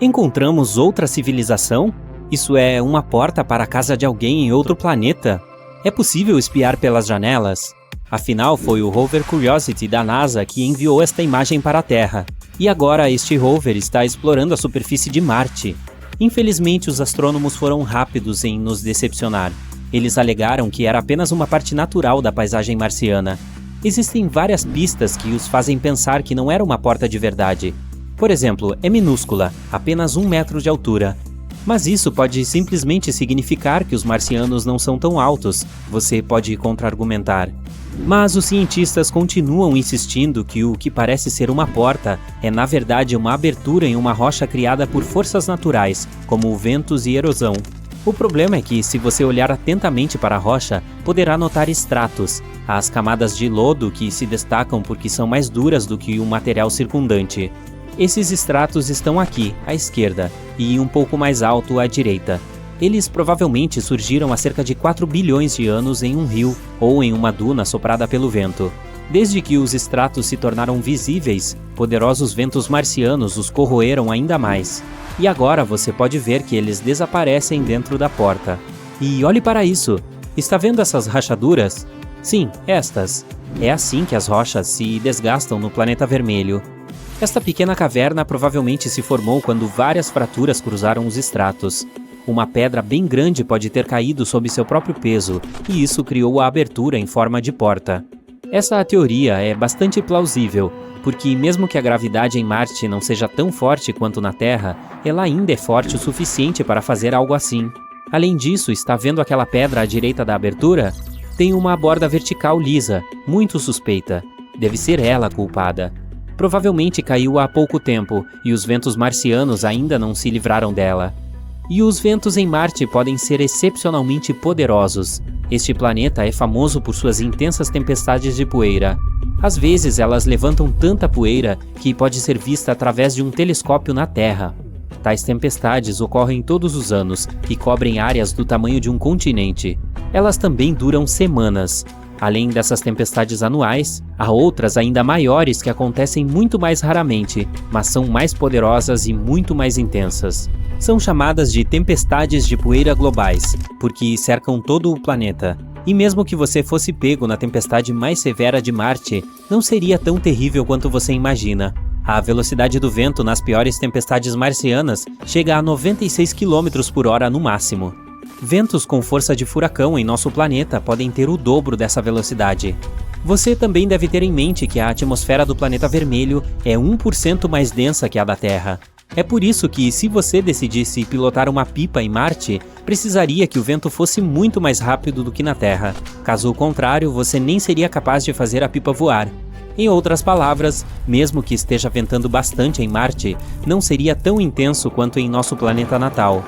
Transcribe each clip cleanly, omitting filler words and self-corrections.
Encontramos outra civilização? Isso é uma porta para a casa de alguém em outro planeta? É possível espiar pelas janelas? Afinal, foi o rover Curiosity da NASA que enviou esta imagem para a Terra. E agora este rover está explorando a superfície de Marte. Infelizmente, os astrônomos foram rápidos em nos decepcionar. Eles alegaram que era apenas uma parte natural da paisagem marciana. Existem várias pistas que os fazem pensar que não era uma porta de verdade. Por exemplo, é minúscula, apenas 1 metro de altura. Mas isso pode simplesmente significar que os marcianos não são tão altos, você pode contra-argumentar. Mas os cientistas continuam insistindo que o que parece ser uma porta é na verdade uma abertura em uma rocha criada por forças naturais, como ventos e erosão. O problema é que, se você olhar atentamente para a rocha, poderá notar estratos, as camadas de lodo que se destacam porque são mais duras do que o material circundante. Esses estratos estão aqui, à esquerda, e um pouco mais alto à direita. Eles provavelmente surgiram há cerca de 4 bilhões de anos em um rio ou em uma duna soprada pelo vento. Desde que os estratos se tornaram visíveis, poderosos ventos marcianos os corroeram ainda mais. E agora você pode ver que eles desaparecem dentro da porta. E olhe para isso! Está vendo essas rachaduras? Sim, estas. É assim que as rochas se desgastam no planeta vermelho. Esta pequena caverna provavelmente se formou quando várias fraturas cruzaram os estratos. Uma pedra bem grande pode ter caído sob seu próprio peso, e isso criou a abertura em forma de porta. Essa teoria é bastante plausível, porque mesmo que a gravidade em Marte não seja tão forte quanto na Terra, ela ainda é forte o suficiente para fazer algo assim. Além disso, está vendo aquela pedra à direita da abertura? Tem uma borda vertical lisa, muito suspeita. Deve ser ela a culpada. Provavelmente caiu há pouco tempo, e os ventos marcianos ainda não se livraram dela. E os ventos em Marte podem ser excepcionalmente poderosos. Este planeta é famoso por suas intensas tempestades de poeira. Às vezes elas levantam tanta poeira que pode ser vista através de um telescópio na Terra. Tais tempestades ocorrem todos os anos e cobrem áreas do tamanho de um continente. Elas também duram semanas. Além dessas tempestades anuais, há outras ainda maiores que acontecem muito mais raramente, mas são mais poderosas e muito mais intensas. São chamadas de tempestades de poeira globais, porque cercam todo o planeta. E mesmo que você fosse pego na tempestade mais severa de Marte, não seria tão terrível quanto você imagina. A velocidade do vento nas piores tempestades marcianas chega a 96 km por hora no máximo. Ventos com força de furacão em nosso planeta podem ter o dobro dessa velocidade. Você também deve ter em mente que a atmosfera do planeta vermelho é 1% mais densa que a da Terra. É por isso que, se você decidisse pilotar uma pipa em Marte, precisaria que o vento fosse muito mais rápido do que na Terra. Caso contrário, você nem seria capaz de fazer a pipa voar. Em outras palavras, mesmo que esteja ventando bastante em Marte, não seria tão intenso quanto em nosso planeta natal.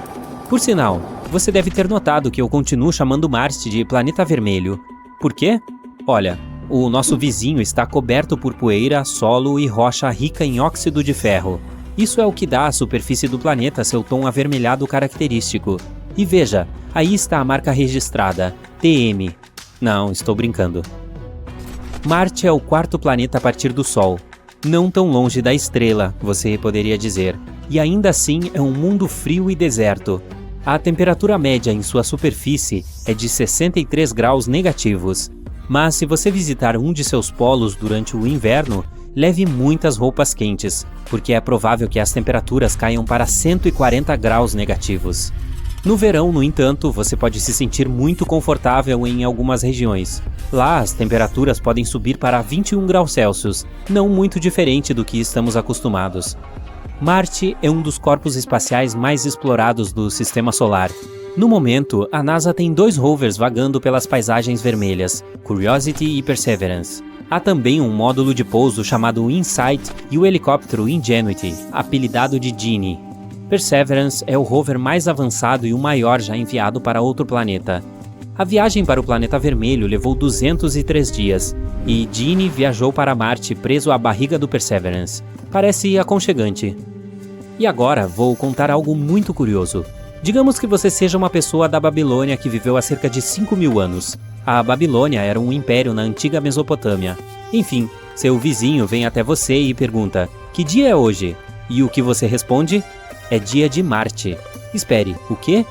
Por sinal, você deve ter notado que eu continuo chamando Marte de planeta vermelho. Por quê? Olha, o nosso vizinho está coberto por poeira, solo e rocha rica em óxido de ferro. Isso é o que dá à superfície do planeta seu tom avermelhado característico. E veja, aí está a marca registrada, TM. Não, estou brincando. Marte é o 4º planeta a partir do Sol. Não tão longe da estrela, você poderia dizer. E ainda assim é um mundo frio e deserto. A temperatura média em sua superfície é de 63 graus negativos. Mas se você visitar um de seus polos durante o inverno, leve muitas roupas quentes, porque é provável que as temperaturas caiam para 140 graus negativos. No verão, no entanto, você pode se sentir muito confortável em algumas regiões. Lá, as temperaturas podem subir para 21 graus Celsius, não muito diferente do que estamos acostumados. Marte é um dos corpos espaciais mais explorados do Sistema Solar. No momento, a NASA tem 2 rovers vagando pelas paisagens vermelhas, Curiosity e Perseverance. Há também um módulo de pouso chamado InSight e o helicóptero Ingenuity, apelidado de Genie. Perseverance é o rover mais avançado e o maior já enviado para outro planeta. A viagem para o planeta vermelho levou 203 dias, e Genie viajou para Marte preso à barriga do Perseverance. Parece aconchegante. E agora vou contar algo muito curioso. Digamos que você seja uma pessoa da Babilônia que viveu há cerca de 5.000 anos. A Babilônia era um império na antiga Mesopotâmia. Enfim, seu vizinho vem até você e pergunta: "Que dia é hoje?" E o que você responde? é dia de Marte. Espere, o quê?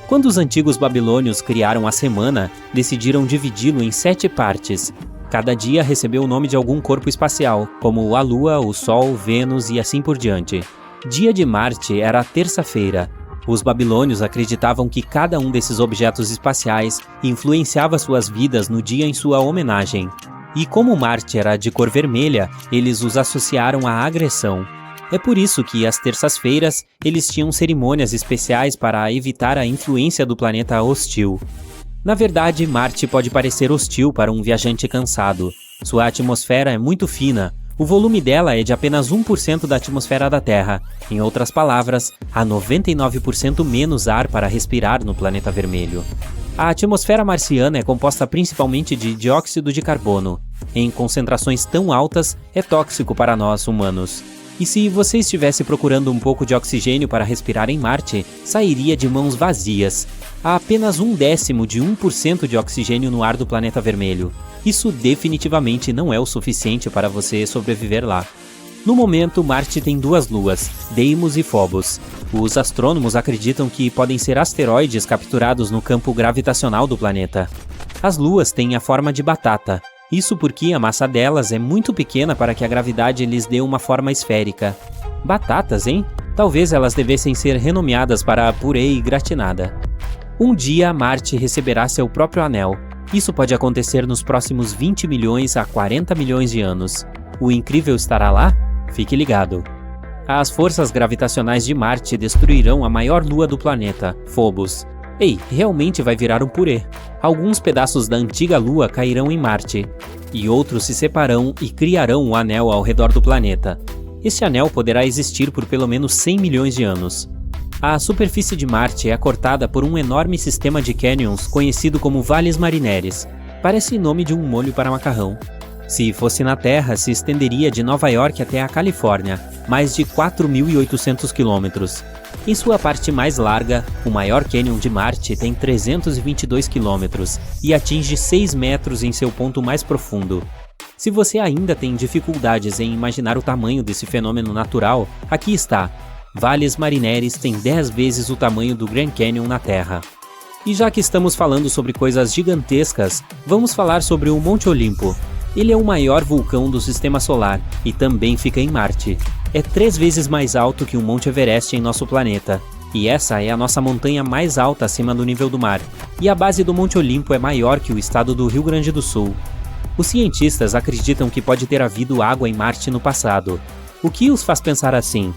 Quando os antigos babilônios criaram a semana, decidiram dividi-lo em 7 partes. Cada dia recebeu o nome de algum corpo espacial, como a Lua, o Sol, Vênus e assim por diante. Dia de Marte era a terça-feira. Os babilônios acreditavam que cada um desses objetos espaciais influenciava suas vidas no dia em sua homenagem. E como Marte era de cor vermelha, eles os associaram à agressão. É por isso que, às terças-feiras, eles tinham cerimônias especiais para evitar a influência do planeta hostil. Na verdade, Marte pode parecer hostil para um viajante cansado. Sua atmosfera é muito fina. O volume dela é de apenas 1% da atmosfera da Terra. Em outras palavras, há 99% menos ar para respirar no planeta vermelho. A atmosfera marciana é composta principalmente de dióxido de carbono. Em concentrações tão altas, é tóxico para nós, humanos. E se você estivesse procurando um pouco de oxigênio para respirar em Marte, sairia de mãos vazias. Há apenas 1/10 de 1% de oxigênio no ar do planeta vermelho. Isso definitivamente não é o suficiente para você sobreviver lá. No momento, Marte tem 2 luas, Deimos e Phobos. Os astrônomos acreditam que podem ser asteroides capturados no campo gravitacional do planeta. As luas têm a forma de batata. Isso porque a massa delas é muito pequena para que a gravidade lhes dê uma forma esférica. Batatas, hein? Talvez elas devessem ser renomeadas para purê e gratinada. Um dia, Marte receberá seu próprio anel. Isso pode acontecer nos próximos 20 milhões a 40 milhões de anos. O incrível estará lá? Fique ligado. As forças gravitacionais de Marte destruirão a maior lua do planeta, Phobos. Ei, realmente vai virar um purê. Alguns pedaços da antiga Lua cairão em Marte, e outros se separarão e criarão um anel ao redor do planeta. Este anel poderá existir por pelo menos 100 milhões de anos. A superfície de Marte é cortada por um enorme sistema de cânions conhecido como Vales Marineris. Parece nome de um molho para macarrão. Se fosse na Terra, se estenderia de Nova York até a Califórnia, mais de 4.800 quilômetros. Em sua parte mais larga, o maior cânion de Marte tem 322 quilômetros e atinge 6 metros em seu ponto mais profundo. Se você ainda tem dificuldades em imaginar o tamanho desse fenômeno natural, aqui está. Vales Marineris tem 10 vezes o tamanho do Grand Canyon na Terra. E já que estamos falando sobre coisas gigantescas, vamos falar sobre o Monte Olimpo. Ele é o maior vulcão do Sistema Solar e também fica em Marte. É 3 vezes mais alto que o Monte Everest em nosso planeta. E essa é a nossa montanha mais alta acima do nível do mar. E a base do Monte Olimpo é maior que o estado do Rio Grande do Sul. Os cientistas acreditam que pode ter havido água em Marte no passado. O que os faz pensar assim?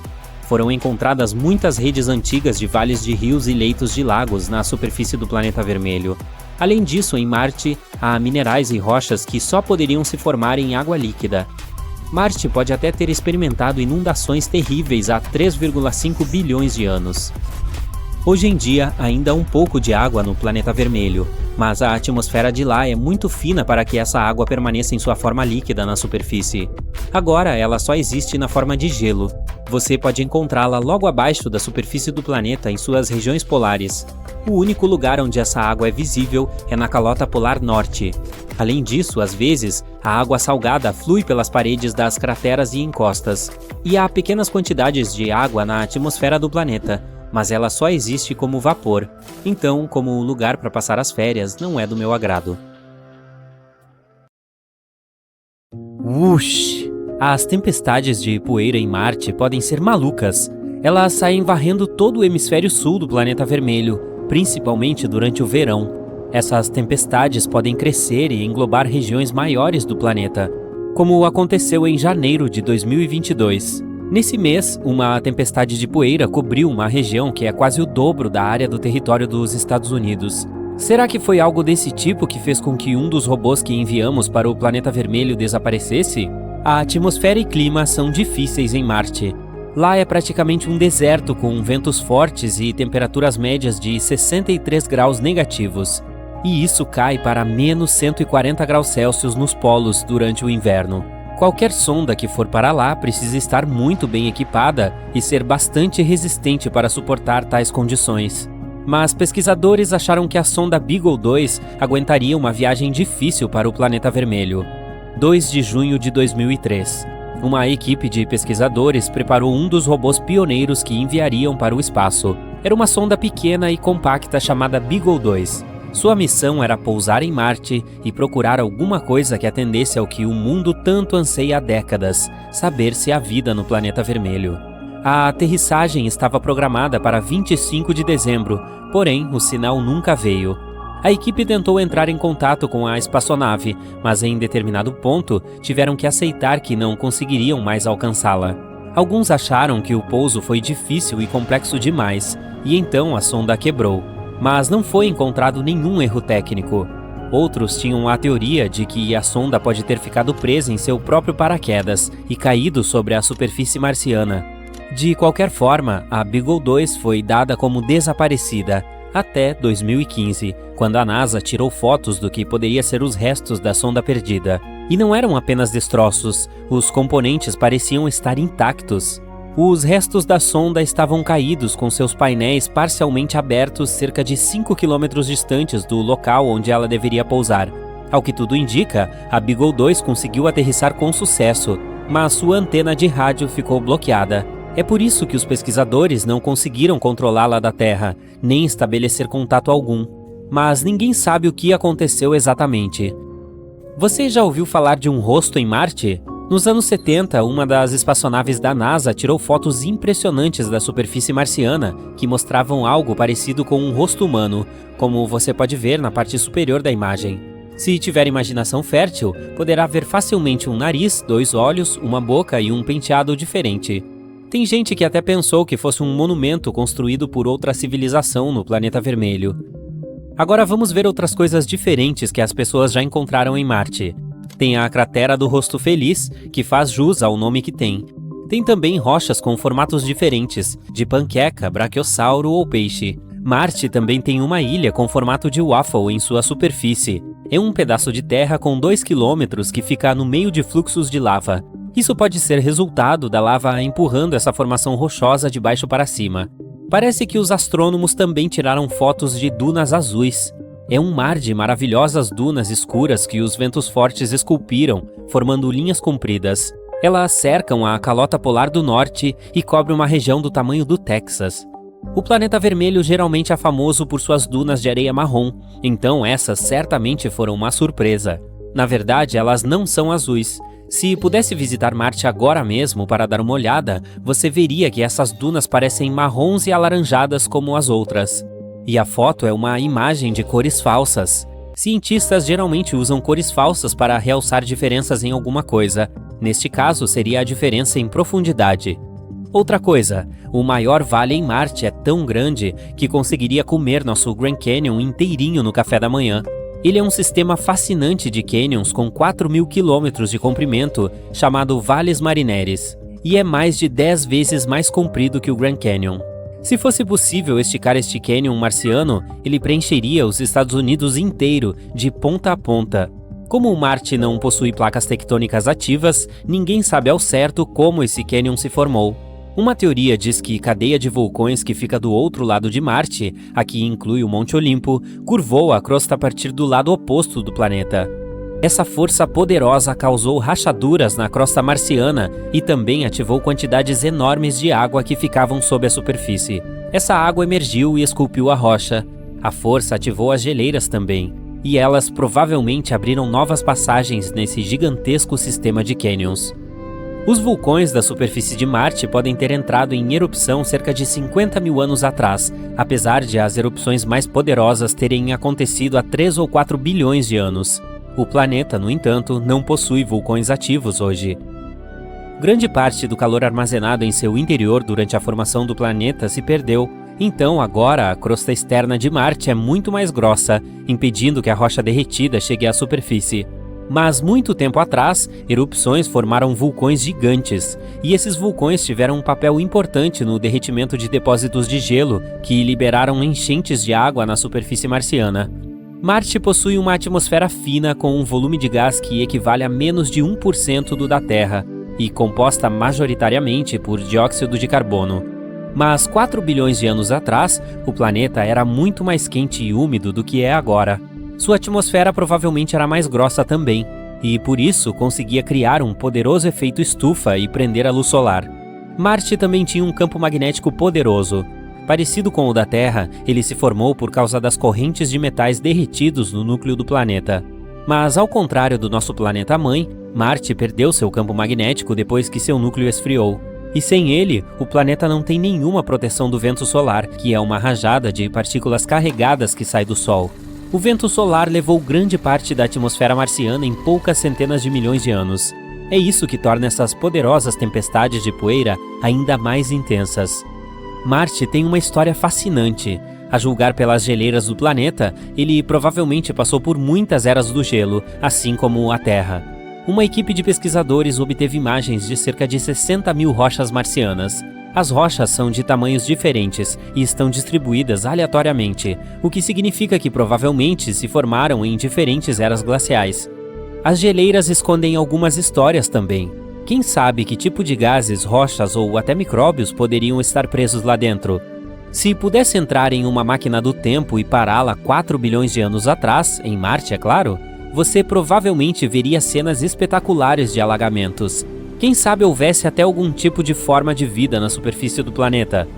Foram encontradas muitas redes antigas de vales de rios e leitos de lagos na superfície do planeta vermelho. Além disso, em Marte, há minerais e rochas que só poderiam se formar em água líquida. Marte pode até ter experimentado inundações terríveis há 3,5 bilhões de anos. Hoje em dia, ainda há um pouco de água no planeta vermelho, mas a atmosfera de lá é muito fina para que essa água permaneça em sua forma líquida na superfície. Agora, ela só existe na forma de gelo. Você pode encontrá-la logo abaixo da superfície do planeta em suas regiões polares. O único lugar onde essa água é visível é na calota polar norte. Além disso, às vezes, a água salgada flui pelas paredes das crateras e encostas. E há pequenas quantidades de água na atmosfera do planeta, mas ela só existe como vapor. Então, como lugar para passar as férias, não é do meu agrado. Whoosh! As tempestades de poeira em Marte podem ser malucas. Elas saem varrendo todo o hemisfério sul do planeta vermelho, principalmente durante o verão. Essas tempestades podem crescer e englobar regiões maiores do planeta, como aconteceu em janeiro de 2022. Nesse mês, uma tempestade de poeira cobriu uma região que é quase o dobro da área do território dos Estados Unidos. Será que foi algo desse tipo que fez com que um dos robôs que enviamos para o planeta vermelho desaparecesse? A atmosfera e clima são difíceis em Marte. Lá é praticamente um deserto com ventos fortes e temperaturas médias de 63 graus negativos. E isso cai para menos 140 graus Celsius nos polos durante o inverno. Qualquer sonda que for para lá precisa estar muito bem equipada e ser bastante resistente para suportar tais condições. Mas pesquisadores acharam que a sonda Beagle 2 aguentaria uma viagem difícil para o planeta vermelho. 2 de junho de 2003. uma equipe de pesquisadores preparou um dos robôs pioneiros que enviariam para o espaço. Era uma sonda pequena e compacta chamada Beagle 2. Sua missão era pousar em Marte e procurar alguma coisa que atendesse ao que o mundo tanto anseia há décadas, saber se há vida no planeta vermelho. A aterrissagem estava programada para 25 de dezembro, porém o sinal nunca veio. A equipe tentou entrar em contato com a espaçonave, mas em determinado ponto tiveram que aceitar que não conseguiriam mais alcançá-la. Alguns acharam que o pouso foi difícil e complexo demais, e então a sonda quebrou. Mas não foi encontrado nenhum erro técnico. Outros tinham a teoria de que a sonda pode ter ficado presa em seu próprio paraquedas e caído sobre a superfície marciana. De qualquer forma, a Beagle 2 foi dada como desaparecida até 2015, quando a NASA tirou fotos do que poderia ser os restos da sonda perdida. E não eram apenas destroços, os componentes pareciam estar intactos. Os restos da sonda estavam caídos com seus painéis parcialmente abertos cerca de 5 km distantes do local onde ela deveria pousar. Ao que tudo indica, a Beagle 2 conseguiu aterrissar com sucesso, mas sua antena de rádio ficou bloqueada. É por isso que os pesquisadores não conseguiram controlá-la da Terra, nem estabelecer contato algum. Mas ninguém sabe o que aconteceu exatamente. Você já ouviu falar de um rosto em Marte? Nos anos 70, uma das espaçonaves da NASA tirou fotos impressionantes da superfície marciana que mostravam algo parecido com um rosto humano, como você pode ver na parte superior da imagem. Se tiver imaginação fértil, poderá ver facilmente um nariz, 2 olhos, uma boca e um penteado diferente. Tem gente que até pensou que fosse um monumento construído por outra civilização no planeta vermelho. Agora vamos ver outras coisas diferentes que as pessoas já encontraram em Marte. Tem a cratera do rosto feliz, que faz jus ao nome que tem. Tem também rochas com formatos diferentes, de panqueca, braquiossauro ou peixe. Marte também tem uma ilha com formato de waffle em sua superfície. É um pedaço de terra com 2 km que fica no meio de fluxos de lava. Isso pode ser resultado da lava empurrando essa formação rochosa de baixo para cima. Parece que os astrônomos também tiraram fotos de dunas azuis. É um mar de maravilhosas dunas escuras que os ventos fortes esculpiram, formando linhas compridas. Elas cercam a calota polar do norte e cobrem uma região do tamanho do Texas. O planeta vermelho geralmente é famoso por suas dunas de areia marrom, então essas certamente foram uma surpresa. Na verdade, elas não são azuis. Se pudesse visitar Marte agora mesmo para dar uma olhada, você veria que essas dunas parecem marrons e alaranjadas como as outras. E a foto é uma imagem de cores falsas. Cientistas geralmente usam cores falsas para realçar diferenças em alguma coisa. Neste caso, seria a diferença em profundidade. Outra coisa, o maior vale em Marte é tão grande que conseguiria comer nosso Grand Canyon inteirinho no café da manhã. Ele é um sistema fascinante de canyons com 4.000 quilômetros de comprimento, chamado Valles Marineris, e é mais de 10 vezes mais comprido que o Grand Canyon. Se fosse possível esticar este canyon marciano, ele preencheria os Estados Unidos inteiro, de ponta a ponta. Como Marte não possui placas tectônicas ativas, ninguém sabe ao certo como esse canyon se formou. Uma teoria diz que a cadeia de vulcões que fica do outro lado de Marte, aqui inclui o Monte Olimpo, curvou a crosta a partir do lado oposto do planeta. Essa força poderosa causou rachaduras na crosta marciana e também ativou quantidades enormes de água que ficavam sob a superfície. Essa água emergiu e esculpiu a rocha. A força ativou as geleiras também, e elas provavelmente abriram novas passagens nesse gigantesco sistema de canyons. Os vulcões da superfície de Marte podem ter entrado em erupção cerca de 50 mil anos atrás, apesar de as erupções mais poderosas terem acontecido há 3 ou 4 bilhões de anos. O planeta, no entanto, não possui vulcões ativos hoje. Grande parte do calor armazenado em seu interior durante a formação do planeta se perdeu, então agora a crosta externa de Marte é muito mais grossa, impedindo que a rocha derretida chegue à superfície. Mas muito tempo atrás, erupções formaram vulcões gigantes, e esses vulcões tiveram um papel importante no derretimento de depósitos de gelo que liberaram enchentes de água na superfície marciana. Marte possui uma atmosfera fina com um volume de gás que equivale a menos de 1% do da Terra, e composta majoritariamente por dióxido de carbono. Mas 4 bilhões de anos atrás, o planeta era muito mais quente e úmido do que é agora. Sua atmosfera provavelmente era mais grossa também. e por isso conseguia criar um poderoso efeito estufa e prender a luz solar. Marte também tinha um campo magnético poderoso. Parecido com o da Terra, ele se formou por causa das correntes de metais derretidos no núcleo do planeta. Mas, ao contrário do nosso planeta-mãe, Marte perdeu seu campo magnético depois que seu núcleo esfriou. E sem ele, o planeta não tem nenhuma proteção do vento solar, que é uma rajada de partículas carregadas que sai do Sol. O vento solar levou grande parte da atmosfera marciana em poucas centenas de milhões de anos. É isso que torna essas poderosas tempestades de poeira ainda mais intensas. Marte tem uma história fascinante. A julgar pelas geleiras do planeta, ele provavelmente passou por muitas eras do gelo, assim como a Terra. Uma equipe de pesquisadores obteve imagens de cerca de 60 mil rochas marcianas. As rochas são de tamanhos diferentes e estão distribuídas aleatoriamente, o que significa que provavelmente se formaram em diferentes eras glaciais. As geleiras escondem algumas histórias também. Quem sabe que tipo de gases, rochas ou até micróbios poderiam estar presos lá dentro? Se pudesse entrar em uma máquina do tempo e pará-la 4 bilhões de anos atrás, em Marte, é claro, você provavelmente veria cenas espetaculares de alagamentos. Quem sabe houvesse até algum tipo de forma de vida na superfície do planeta.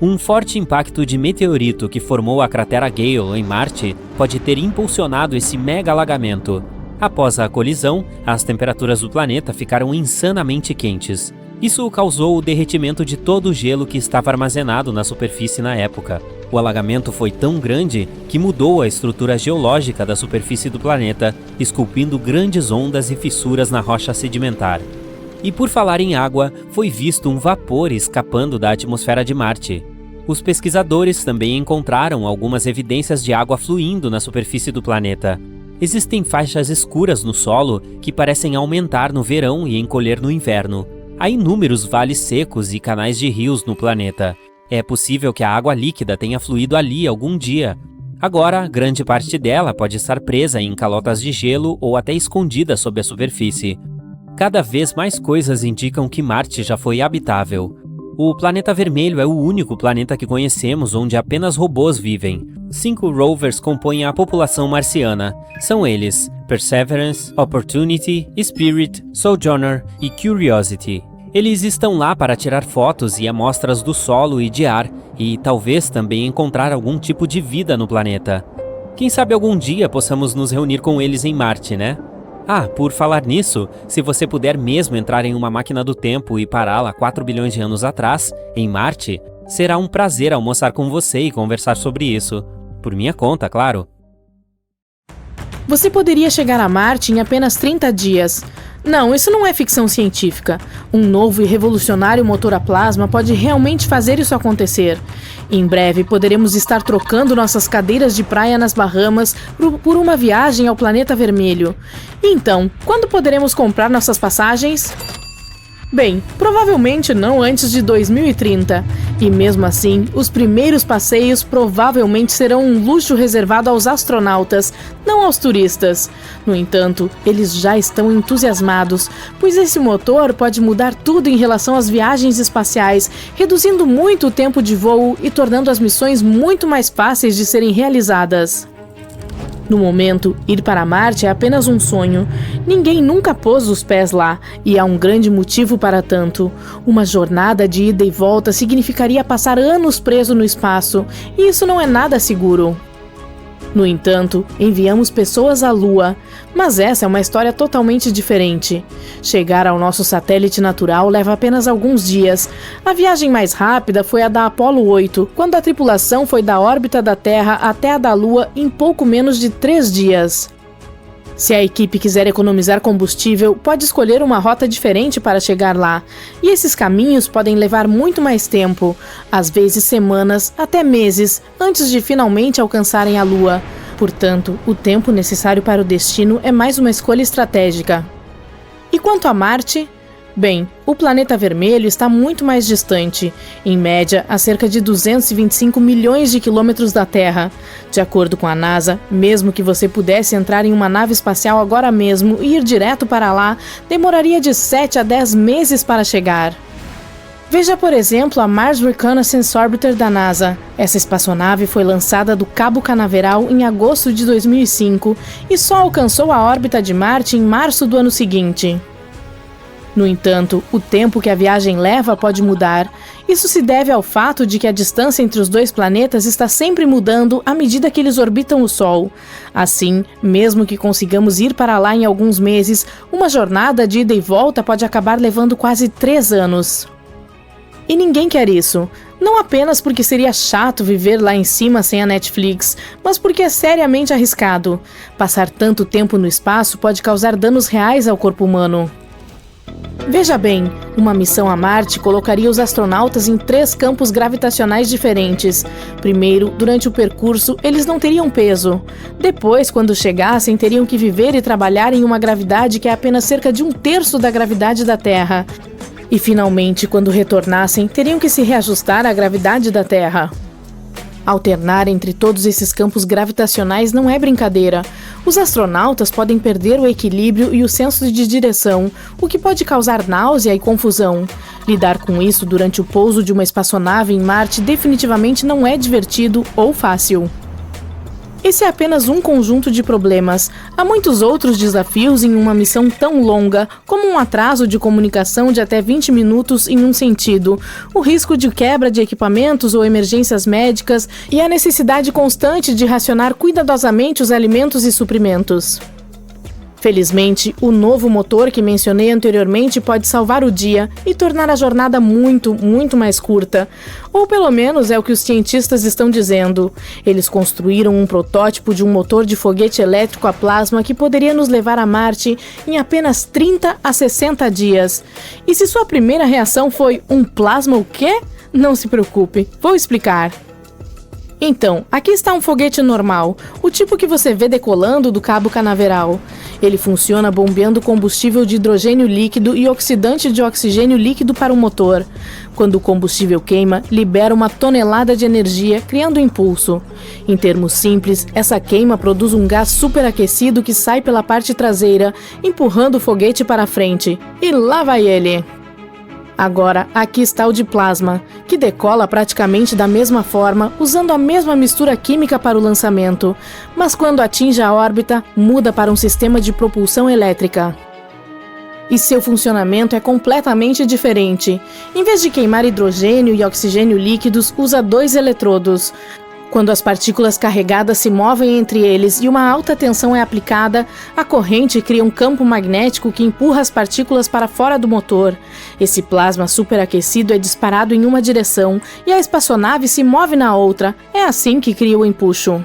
Um forte impacto de meteorito que formou a cratera Gale em Marte pode ter impulsionado esse mega alagamento. Após a colisão, as temperaturas do planeta ficaram insanamente quentes. Isso causou o derretimento de todo o gelo que estava armazenado na superfície na época. O alagamento foi tão grande que mudou a estrutura geológica da superfície do planeta, esculpindo grandes ondas e fissuras na rocha sedimentar. E por falar em água, foi visto um vapor escapando da atmosfera de Marte. Os pesquisadores também encontraram algumas evidências de água fluindo na superfície do planeta. Existem faixas escuras no solo que parecem aumentar no verão e encolher no inverno. Há inúmeros vales secos e canais de rios no planeta. É possível que a água líquida tenha fluído ali algum dia. Agora, grande parte dela pode estar presa em calotas de gelo ou até escondida sob a superfície. Cada vez mais coisas indicam que Marte já foi habitável. O planeta vermelho é o único planeta que conhecemos onde apenas robôs vivem. 5 rovers compõem a população marciana. São eles: Perseverance, Opportunity, Spirit, Sojourner e Curiosity. Eles estão lá para tirar fotos e amostras do solo e de ar, e talvez também encontrar algum tipo de vida no planeta. Quem sabe algum dia possamos nos reunir com eles em Marte, né? Ah, por falar nisso, se você puder mesmo entrar em uma máquina do tempo e pará-la 4 bilhões de anos atrás, em Marte, será um prazer almoçar com você e conversar sobre isso. Por minha conta, claro. Você poderia chegar a Marte em apenas 30 dias. Não, isso não é ficção científica. Um novo e revolucionário motor a plasma pode realmente fazer isso acontecer. Em breve, poderemos estar trocando nossas cadeiras de praia nas Bahamas por uma viagem ao planeta vermelho. Então, quando poderemos comprar nossas passagens? Bem, provavelmente não antes de 2030. E mesmo assim, os primeiros passeios provavelmente serão um luxo reservado aos astronautas, não aos turistas. No entanto, eles já estão entusiasmados, pois esse motor pode mudar tudo em relação às viagens espaciais, reduzindo muito o tempo de voo e tornando as missões muito mais fáceis de serem realizadas. No momento, ir para Marte é apenas um sonho. Ninguém nunca pôs os pés lá, e há um grande motivo para tanto. Uma jornada de ida e volta significaria passar anos preso no espaço, e isso não é nada seguro. No entanto, enviamos pessoas à Lua, mas essa é uma história totalmente diferente. Chegar ao nosso satélite natural leva apenas alguns dias. A viagem mais rápida foi a da Apollo 8, quando a tripulação foi da órbita da Terra até a da Lua em pouco menos de 3 dias. Se a equipe quiser economizar combustível, pode escolher uma rota diferente para chegar lá, e esses caminhos podem levar muito mais tempo, às vezes semanas, até meses, antes de finalmente alcançarem a Lua. Portanto, o tempo necessário para o destino é mais uma escolha estratégica. E quanto a Marte? Bem, o planeta vermelho está muito mais distante, em média a cerca de 225 milhões de quilômetros da Terra. De acordo com a NASA, mesmo que você pudesse entrar em uma nave espacial agora mesmo e ir direto para lá, demoraria de 7 a 10 meses para chegar. Veja, por exemplo, a Mars Reconnaissance Orbiter da NASA. Essa espaçonave foi lançada do Cabo Canaveral em agosto de 2005 e só alcançou a órbita de Marte em março do ano seguinte. No entanto, o tempo que a viagem leva pode mudar. Isso se deve ao fato de que a distância entre os dois planetas está sempre mudando à medida que eles orbitam o Sol. Assim, mesmo que consigamos ir para lá em alguns meses, uma jornada de ida e volta pode acabar levando quase 3 anos. E ninguém quer isso. Não apenas porque seria chato viver lá em cima sem a Netflix, mas porque é seriamente arriscado. Passar tanto tempo no espaço pode causar danos reais ao corpo humano. Veja bem, uma missão a Marte colocaria os astronautas em 3 campos gravitacionais diferentes. Primeiro, durante o percurso, eles não teriam peso. Depois, quando chegassem, teriam que viver e trabalhar em uma gravidade que é apenas cerca de 1/3 da gravidade da Terra. E, finalmente, quando retornassem, teriam que se reajustar à gravidade da Terra. Alternar entre todos esses campos gravitacionais não é brincadeira. Os astronautas podem perder o equilíbrio e o senso de direção, o que pode causar náusea e confusão. Lidar com isso durante o pouso de uma espaçonave em Marte definitivamente não é divertido ou fácil. Esse é apenas um conjunto de problemas. Há muitos outros desafios em uma missão tão longa, como um atraso de comunicação de até 20 minutos em um sentido, o risco de quebra de equipamentos ou emergências médicas e a necessidade constante de racionar cuidadosamente os alimentos e suprimentos. Felizmente, o novo motor que mencionei anteriormente pode salvar o dia e tornar a jornada muito mais curta. Ou pelo menos é o que os cientistas estão dizendo. Eles construíram um protótipo de um motor de foguete elétrico a plasma que poderia nos levar a Marte em apenas 30 a 60 dias. E se sua primeira reação foi um plasma o quê? Não se preocupe, vou explicar. Então, aqui está um foguete normal, o tipo que você vê decolando do Cabo Canaveral. Ele funciona bombeando combustível de hidrogênio líquido e oxidante de oxigênio líquido para o motor. Quando o combustível queima, libera uma tonelada de energia, criando impulso. Em termos simples, essa queima produz um gás superaquecido que sai pela parte traseira, empurrando o foguete para frente. E lá vai ele! Agora, aqui está o de plasma, que decola praticamente da mesma forma, usando a mesma mistura química para o lançamento, mas quando atinge a órbita, muda para um sistema de propulsão elétrica. E seu funcionamento é completamente diferente. Em vez de queimar hidrogênio e oxigênio líquidos, usa 2 eletrodos. Quando as partículas carregadas se movem entre eles e uma alta tensão é aplicada, a corrente cria um campo magnético que empurra as partículas para fora do motor. Esse plasma superaquecido é disparado em uma direção e a espaçonave se move na outra. É assim que cria o empuxo.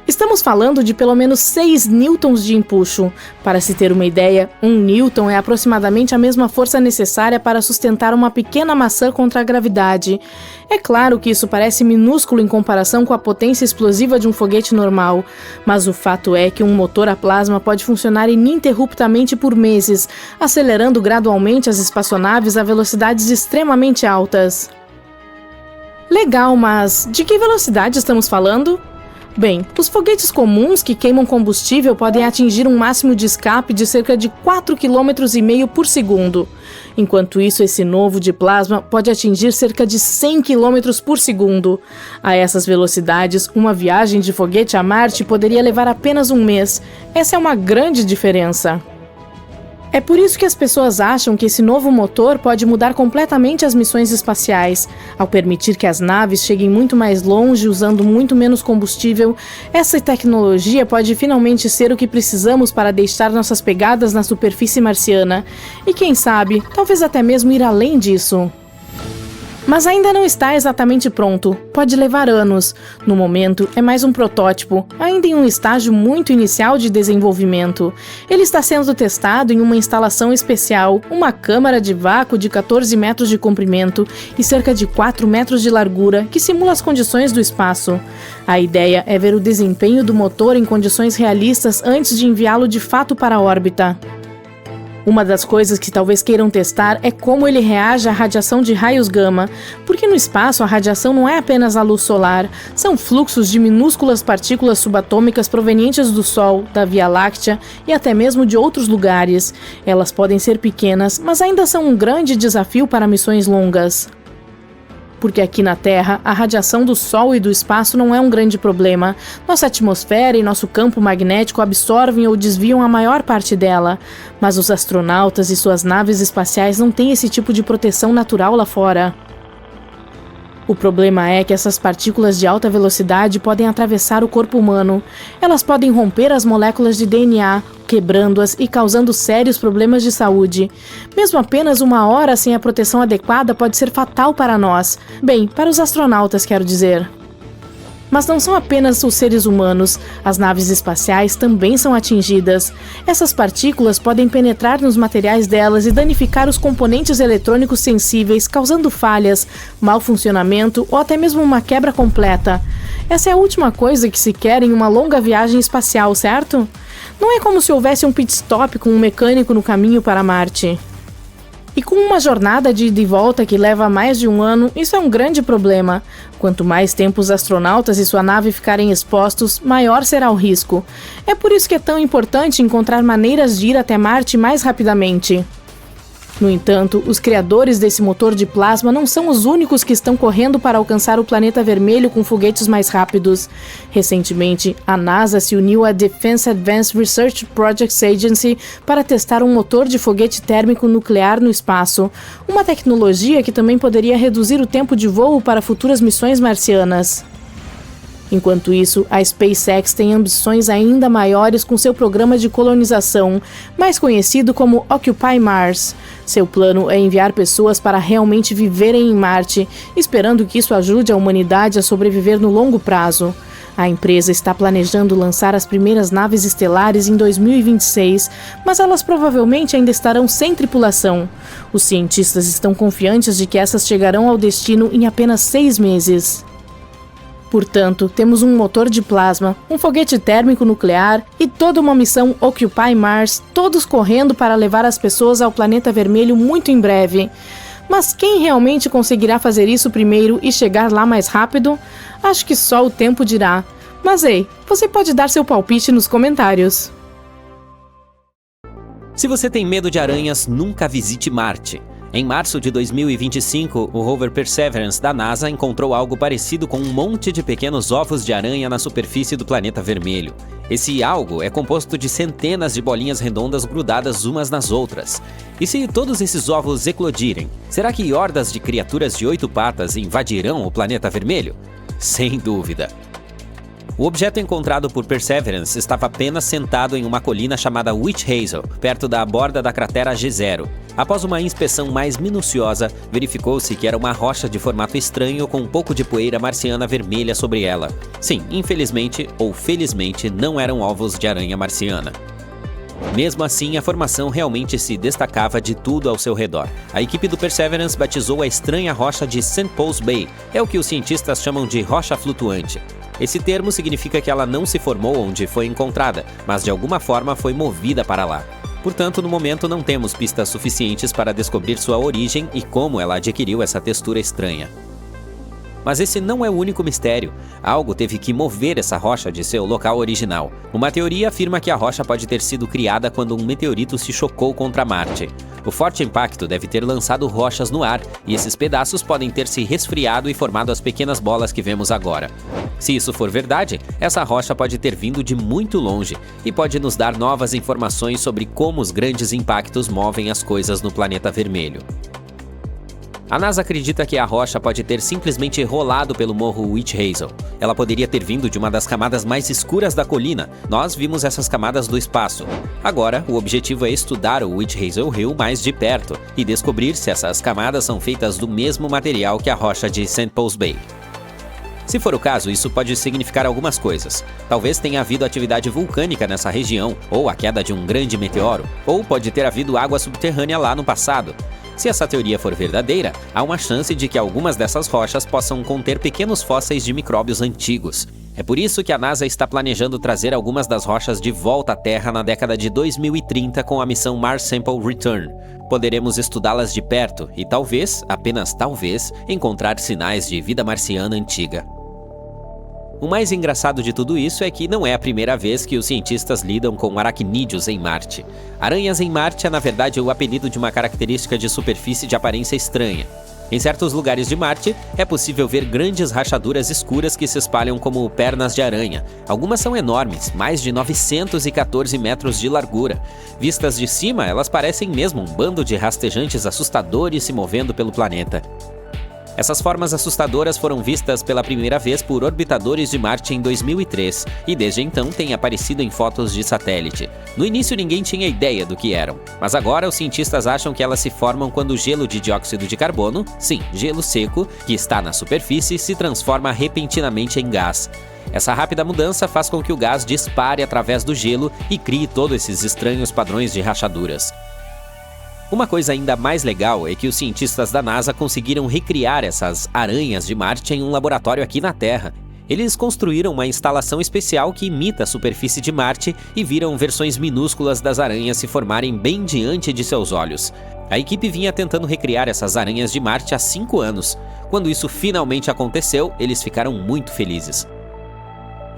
Estamos falando de pelo menos 6 newtons de empuxo. Para se ter uma ideia, 1 newton é aproximadamente a mesma força necessária para sustentar uma pequena maçã contra a gravidade. É claro que isso parece minúsculo em comparação com a potência explosiva de um foguete normal, mas o fato é que um motor a plasma pode funcionar ininterruptamente por meses, acelerando gradualmente as espaçonaves a velocidades extremamente altas. Legal, mas de que velocidade estamos falando? Bem, os foguetes comuns que queimam combustível podem atingir um máximo de escape de cerca de 4,5 km por segundo. Enquanto isso, esse novo de plasma pode atingir cerca de 100 km por segundo. A essas velocidades, uma viagem de foguete a Marte poderia levar apenas 1 mês. Essa é uma grande diferença. É por isso que as pessoas acham que esse novo motor pode mudar completamente as missões espaciais. Ao permitir que as naves cheguem muito mais longe usando muito menos combustível, essa tecnologia pode finalmente ser o que precisamos para deixar nossas pegadas na superfície marciana. E quem sabe, talvez até mesmo ir além disso. Mas ainda não está exatamente pronto, pode levar anos. No momento, é mais um protótipo, ainda em um estágio muito inicial de desenvolvimento. Ele está sendo testado em uma instalação especial, uma câmara de vácuo de 14 metros de comprimento e cerca de 4 metros de largura, que simula as condições do espaço. A ideia é ver o desempenho do motor em condições realistas antes de enviá-lo de fato para a órbita. Uma das coisas que talvez queiram testar é como ele reage à radiação de raios gama, porque no espaço a radiação não é apenas a luz solar, são fluxos de minúsculas partículas subatômicas provenientes do Sol, da Via Láctea e até mesmo de outros lugares. Elas podem ser pequenas, mas ainda são um grande desafio para missões longas. Porque aqui na Terra, a radiação do Sol e do espaço não é um grande problema. Nossa atmosfera e nosso campo magnético absorvem ou desviam a maior parte dela. Mas os astronautas e suas naves espaciais não têm esse tipo de proteção natural lá fora. O problema é que essas partículas de alta velocidade podem atravessar o corpo humano. Elas podem romper as moléculas de DNA, quebrando-as e causando sérios problemas de saúde. Mesmo apenas uma hora sem a proteção adequada pode ser fatal para nós. Bem, para os astronautas, quero dizer. Mas não são apenas os seres humanos, as naves espaciais também são atingidas. Essas partículas podem penetrar nos materiais delas e danificar os componentes eletrônicos sensíveis, causando falhas, mau funcionamento ou até mesmo uma quebra completa. Essa é a última coisa que se quer em uma longa viagem espacial, certo? Não é como se houvesse um pit stop com um mecânico no caminho para Marte. E com uma jornada de ida e volta que leva mais de um ano, isso é um grande problema. Quanto mais tempo os astronautas e sua nave ficarem expostos, maior será o risco. É por isso que é tão importante encontrar maneiras de ir até Marte mais rapidamente. No entanto, os criadores desse motor de plasma não são os únicos que estão correndo para alcançar o planeta vermelho com foguetes mais rápidos. Recentemente, a NASA se uniu à Defense Advanced Research Projects Agency para testar um motor de foguete térmico nuclear no espaço, uma tecnologia que também poderia reduzir o tempo de voo para futuras missões marcianas. Enquanto isso, a SpaceX tem ambições ainda maiores com seu programa de colonização, mais conhecido como Occupy Mars. Seu plano é enviar pessoas para realmente viverem em Marte, esperando que isso ajude a humanidade a sobreviver no longo prazo. A empresa está planejando lançar as primeiras naves estelares em 2026, mas elas provavelmente ainda estarão sem tripulação. Os cientistas estão confiantes de que essas chegarão ao destino em apenas 6 meses. Portanto, temos um motor de plasma, um foguete térmico nuclear e toda uma missão Occupy Mars, todos correndo para levar as pessoas ao planeta vermelho muito em breve. Mas quem realmente conseguirá fazer isso primeiro e chegar lá mais rápido? Acho que só o tempo dirá. Mas ei, você pode dar seu palpite nos comentários. Se você tem medo de aranhas, nunca visite Marte. Em março de 2025, o rover Perseverance da NASA encontrou algo parecido com um monte de pequenos ovos de aranha na superfície do planeta vermelho. Esse algo é composto de centenas de bolinhas redondas grudadas umas nas outras. E se todos esses ovos eclodirem, será que hordas de criaturas de 8 patas invadirão o planeta vermelho? Sem dúvida. O objeto encontrado por Perseverance estava apenas sentado em uma colina chamada Witch Hazel, perto da borda da cratera G0. Após uma inspeção mais minuciosa, verificou-se que era uma rocha de formato estranho com um pouco de poeira marciana vermelha sobre ela. Sim, infelizmente ou felizmente, não eram ovos de aranha marciana. Mesmo assim, a formação realmente se destacava de tudo ao seu redor. A equipe do Perseverance batizou a estranha rocha de St. Paul's Bay, é o que os cientistas chamam de rocha flutuante. Esse termo significa que ela não se formou onde foi encontrada, mas de alguma forma foi movida para lá. Portanto, no momento não temos pistas suficientes para descobrir sua origem e como ela adquiriu essa textura estranha. Mas esse não é o único mistério. Algo teve que mover essa rocha de seu local original. Uma teoria afirma que a rocha pode ter sido criada quando um meteorito se chocou contra Marte. O forte impacto deve ter lançado rochas no ar, e esses pedaços podem ter se resfriado e formado as pequenas bolas que vemos agora. Se isso for verdade, essa rocha pode ter vindo de muito longe e pode nos dar novas informações sobre como os grandes impactos movem as coisas no planeta vermelho. A NASA acredita que a rocha pode ter simplesmente rolado pelo morro Witch Hazel. Ela poderia ter vindo de uma das camadas mais escuras da colina. Nós vimos essas camadas do espaço. Agora, o objetivo é estudar o Witch Hazel Hill mais de perto e descobrir se essas camadas são feitas do mesmo material que a rocha de St. Paul's Bay. Se for o caso, isso pode significar algumas coisas. Talvez tenha havido atividade vulcânica nessa região, ou a queda de um grande meteoro, ou pode ter havido água subterrânea lá no passado. Se essa teoria for verdadeira, há uma chance de que algumas dessas rochas possam conter pequenos fósseis de micróbios antigos. É por isso que a NASA está planejando trazer algumas das rochas de volta à Terra na década de 2030 com a missão Mars Sample Return. Poderemos estudá-las de perto e talvez, apenas talvez, encontrar sinais de vida marciana antiga. O mais engraçado de tudo isso é que não é a primeira vez que os cientistas lidam com aracnídeos em Marte. Aranhas em Marte é, na verdade, o apelido de uma característica de superfície de aparência estranha. Em certos lugares de Marte, é possível ver grandes rachaduras escuras que se espalham como pernas de aranha. Algumas são enormes, mais de 914 metros de largura. Vistas de cima, elas parecem mesmo um bando de rastejantes assustadores se movendo pelo planeta. Essas formas assustadoras foram vistas pela primeira vez por orbitadores de Marte em 2003 e desde então têm aparecido em fotos de satélite. No início ninguém tinha ideia do que eram, mas agora os cientistas acham que elas se formam quando o gelo de dióxido de carbono, sim, gelo seco, que está na superfície, se transforma repentinamente em gás. Essa rápida mudança faz com que o gás dispare através do gelo e crie todos esses estranhos padrões de rachaduras. Uma coisa ainda mais legal é que os cientistas da NASA conseguiram recriar essas aranhas de Marte em um laboratório aqui na Terra. Eles construíram uma instalação especial que imita a superfície de Marte e viram versões minúsculas das aranhas se formarem bem diante de seus olhos. A equipe vinha tentando recriar essas aranhas de Marte há 5 anos. Quando isso finalmente aconteceu, eles ficaram muito felizes.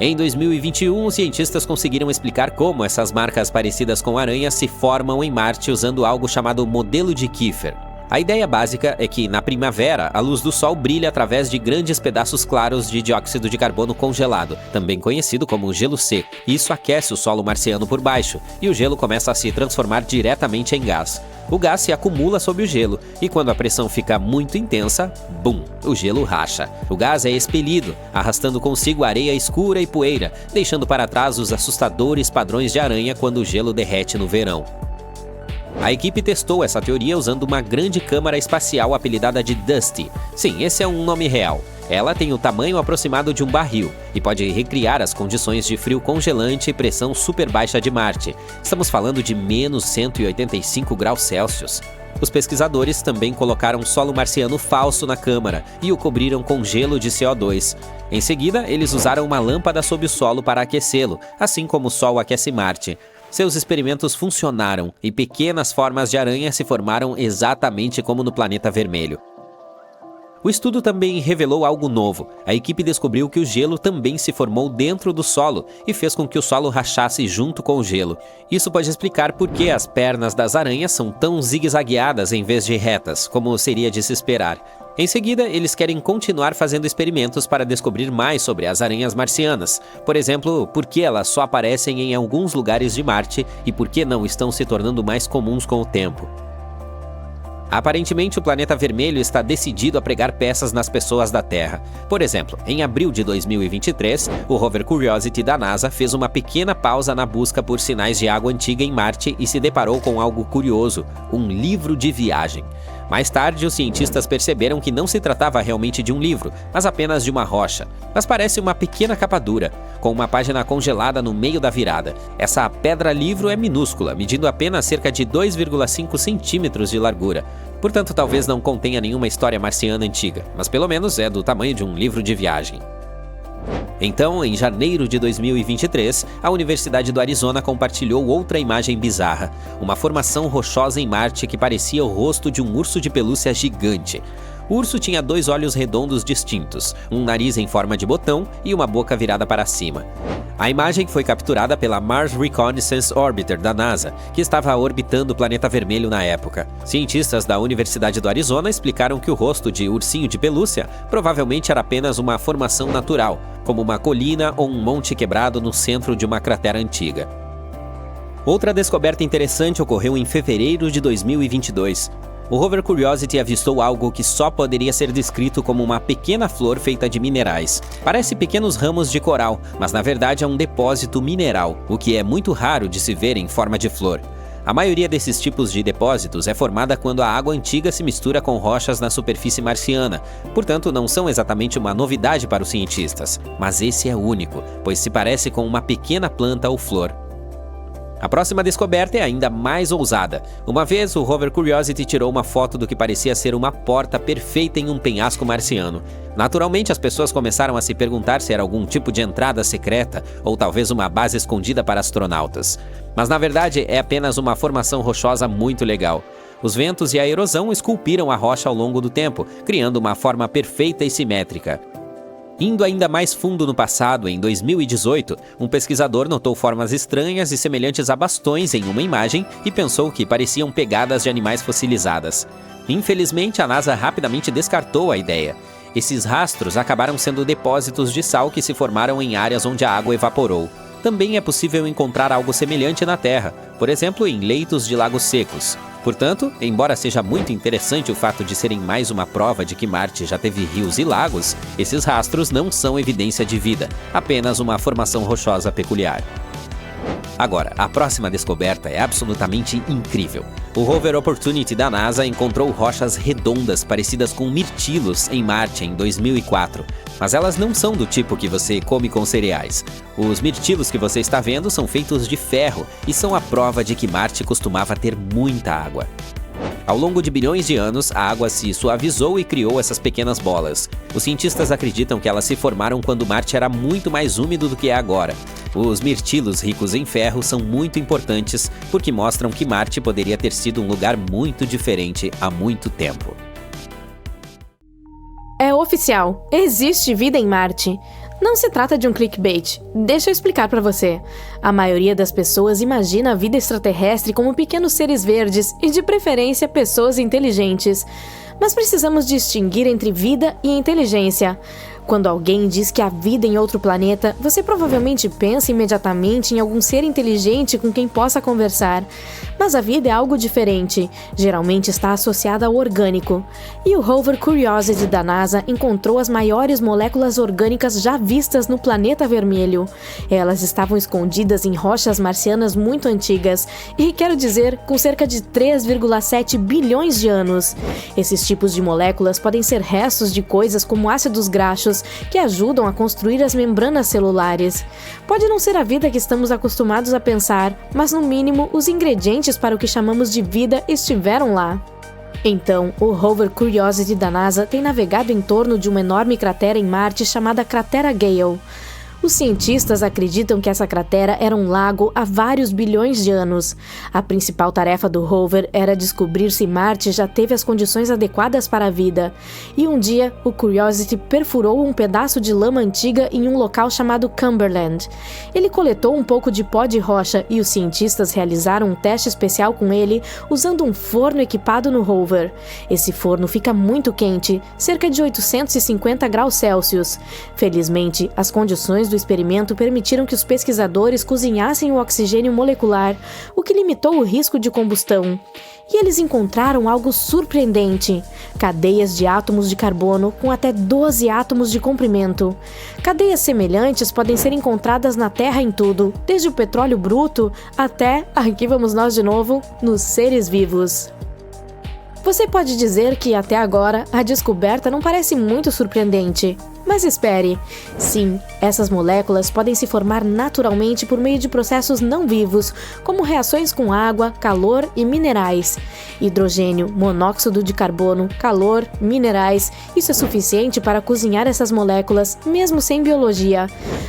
Em 2021, os cientistas conseguiram explicar como essas marcas parecidas com aranhas se formam em Marte usando algo chamado modelo de Kiefer. A ideia básica é que, na primavera, a luz do Sol brilha através de grandes pedaços claros de dióxido de carbono congelado, também conhecido como gelo seco. Isso aquece o solo marciano por baixo, e o gelo começa a se transformar diretamente em gás. O gás se acumula sob o gelo, e quando a pressão fica muito intensa, bum, o gelo racha. O gás é expelido, arrastando consigo areia escura e poeira, deixando para trás os assustadores padrões de aranha quando o gelo derrete no verão. A equipe testou essa teoria usando uma grande câmara espacial apelidada de Dusty. Sim, esse é um nome real. Ela tem o tamanho aproximado de um barril e pode recriar as condições de frio congelante e pressão super baixa de Marte. Estamos falando de menos 185 graus Celsius. Os pesquisadores também colocaram solo marciano falso na câmara e o cobriram com gelo de CO2. Em seguida, eles usaram uma lâmpada sob o solo para aquecê-lo, assim como o Sol aquece Marte. Seus experimentos funcionaram e pequenas formas de aranha se formaram exatamente como no planeta vermelho. O estudo também revelou algo novo. A equipe descobriu que o gelo também se formou dentro do solo e fez com que o solo rachasse junto com o gelo. Isso pode explicar por que as pernas das aranhas são tão zigue-zagueadas em vez de retas, como seria de se esperar. Em seguida, eles querem continuar fazendo experimentos para descobrir mais sobre as aranhas marcianas. Por exemplo, por que elas só aparecem em alguns lugares de Marte e por que não estão se tornando mais comuns com o tempo. Aparentemente, o planeta vermelho está decidido a pregar peças nas pessoas da Terra. Por exemplo, em abril de 2023, o rover Curiosity da NASA fez uma pequena pausa na busca por sinais de água antiga em Marte e se deparou com algo curioso: um livro de viagem. Mais tarde, os cientistas perceberam que não se tratava realmente de um livro, mas apenas de uma rocha. Mas parece uma pequena capa dura, com uma página congelada no meio da virada. Essa pedra-livro é minúscula, medindo apenas cerca de 2,5 centímetros de largura. Portanto, talvez não contenha nenhuma história marciana antiga, mas pelo menos é do tamanho de um livro de viagem. Então, em janeiro de 2023, a Universidade do Arizona compartilhou outra imagem bizarra, uma formação rochosa em Marte que parecia o rosto de um urso de pelúcia gigante. O urso tinha 2 olhos redondos distintos, um nariz em forma de botão e uma boca virada para cima. A imagem foi capturada pela Mars Reconnaissance Orbiter da NASA, que estava orbitando o planeta vermelho na época. Cientistas da Universidade do Arizona explicaram que o rosto de ursinho de pelúcia provavelmente era apenas uma formação natural, como uma colina ou um monte quebrado no centro de uma cratera antiga. Outra descoberta interessante ocorreu em fevereiro de 2022. O rover Curiosity avistou algo que só poderia ser descrito como uma pequena flor feita de minerais. Parece pequenos ramos de coral, mas na verdade é um depósito mineral, o que é muito raro de se ver em forma de flor. A maioria desses tipos de depósitos é formada quando a água antiga se mistura com rochas na superfície marciana, portanto não são exatamente uma novidade para os cientistas, mas esse é único, pois se parece com uma pequena planta ou flor. A próxima descoberta é ainda mais ousada. Uma vez, o rover Curiosity tirou uma foto do que parecia ser uma porta perfeita em um penhasco marciano. Naturalmente, as pessoas começaram a se perguntar se era algum tipo de entrada secreta ou talvez uma base escondida para astronautas. Mas na verdade, é apenas uma formação rochosa muito legal. Os ventos e a erosão esculpiram a rocha ao longo do tempo, criando uma forma perfeita e simétrica. Indo ainda mais fundo no passado, em 2018, um pesquisador notou formas estranhas e semelhantes a bastões em uma imagem e pensou que pareciam pegadas de animais fossilizadas. Infelizmente, a NASA rapidamente descartou a ideia. Esses rastros acabaram sendo depósitos de sal que se formaram em áreas onde a água evaporou. Também é possível encontrar algo semelhante na Terra, por exemplo, em leitos de lagos secos. Portanto, embora seja muito interessante o fato de serem mais uma prova de que Marte já teve rios e lagos, esses rastros não são evidência de vida, apenas uma formação rochosa peculiar. Agora, a próxima descoberta é absolutamente incrível. O rover Opportunity da NASA encontrou rochas redondas parecidas com mirtilos em Marte em 2004. Mas elas não são do tipo que você come com cereais. Os mirtilos que você está vendo são feitos de ferro e são a prova de que Marte costumava ter muita água. Ao longo de bilhões de anos, a água se suavizou e criou essas pequenas bolas. Os cientistas acreditam que elas se formaram quando Marte era muito mais úmido do que é agora. Os mirtilos ricos em ferro são muito importantes porque mostram que Marte poderia ter sido um lugar muito diferente há muito tempo. É oficial, existe vida em Marte. Não se trata de um clickbait. Deixa eu explicar pra você. A maioria das pessoas imagina a vida extraterrestre como pequenos seres verdes e, de preferência, pessoas inteligentes. Mas precisamos distinguir entre vida e inteligência. Quando alguém diz que há vida em outro planeta, você provavelmente pensa imediatamente em algum ser inteligente com quem possa conversar. Mas a vida é algo diferente, geralmente está associada ao orgânico. E o rover Curiosity da NASA encontrou as maiores moléculas orgânicas já vistas no planeta vermelho. Elas estavam escondidas em rochas marcianas muito antigas, e quero dizer, com cerca de 3,7 bilhões de anos. Esses tipos de moléculas podem ser restos de coisas como ácidos graxos, que ajudam a construir as membranas celulares. Pode não ser a vida que estamos acostumados a pensar, mas no mínimo os ingredientes para o que chamamos de vida estiveram lá. Então, o rover Curiosity da NASA tem navegado em torno de uma enorme cratera em Marte chamada Cratera Gale. Os cientistas acreditam que essa cratera era um lago há vários bilhões de anos. A principal tarefa do rover era descobrir se Marte já teve as condições adequadas para a vida. E um dia, o Curiosity perfurou um pedaço de lama antiga em um local chamado Cumberland. Ele coletou um pouco de pó de rocha e os cientistas realizaram um teste especial com ele usando um forno equipado no rover. Esse forno fica muito quente, cerca de 850 graus Celsius. Felizmente, as condições do experimento permitiram que os pesquisadores cozinhassem o oxigênio molecular, o que limitou o risco de combustão. E eles encontraram algo surpreendente: cadeias de átomos de carbono com até 12 átomos de comprimento. Cadeias semelhantes podem ser encontradas na Terra em tudo, desde o petróleo bruto até, aqui vamos nós de novo, nos seres vivos. Você pode dizer que, até agora, a descoberta não parece muito surpreendente. Mas espere! Sim, essas moléculas podem se formar naturalmente por meio de processos não vivos, como reações com água, calor e minerais. Hidrogênio, monóxido de carbono, calor, minerais, isso é suficiente para cozinhar essas moléculas, mesmo sem biologia.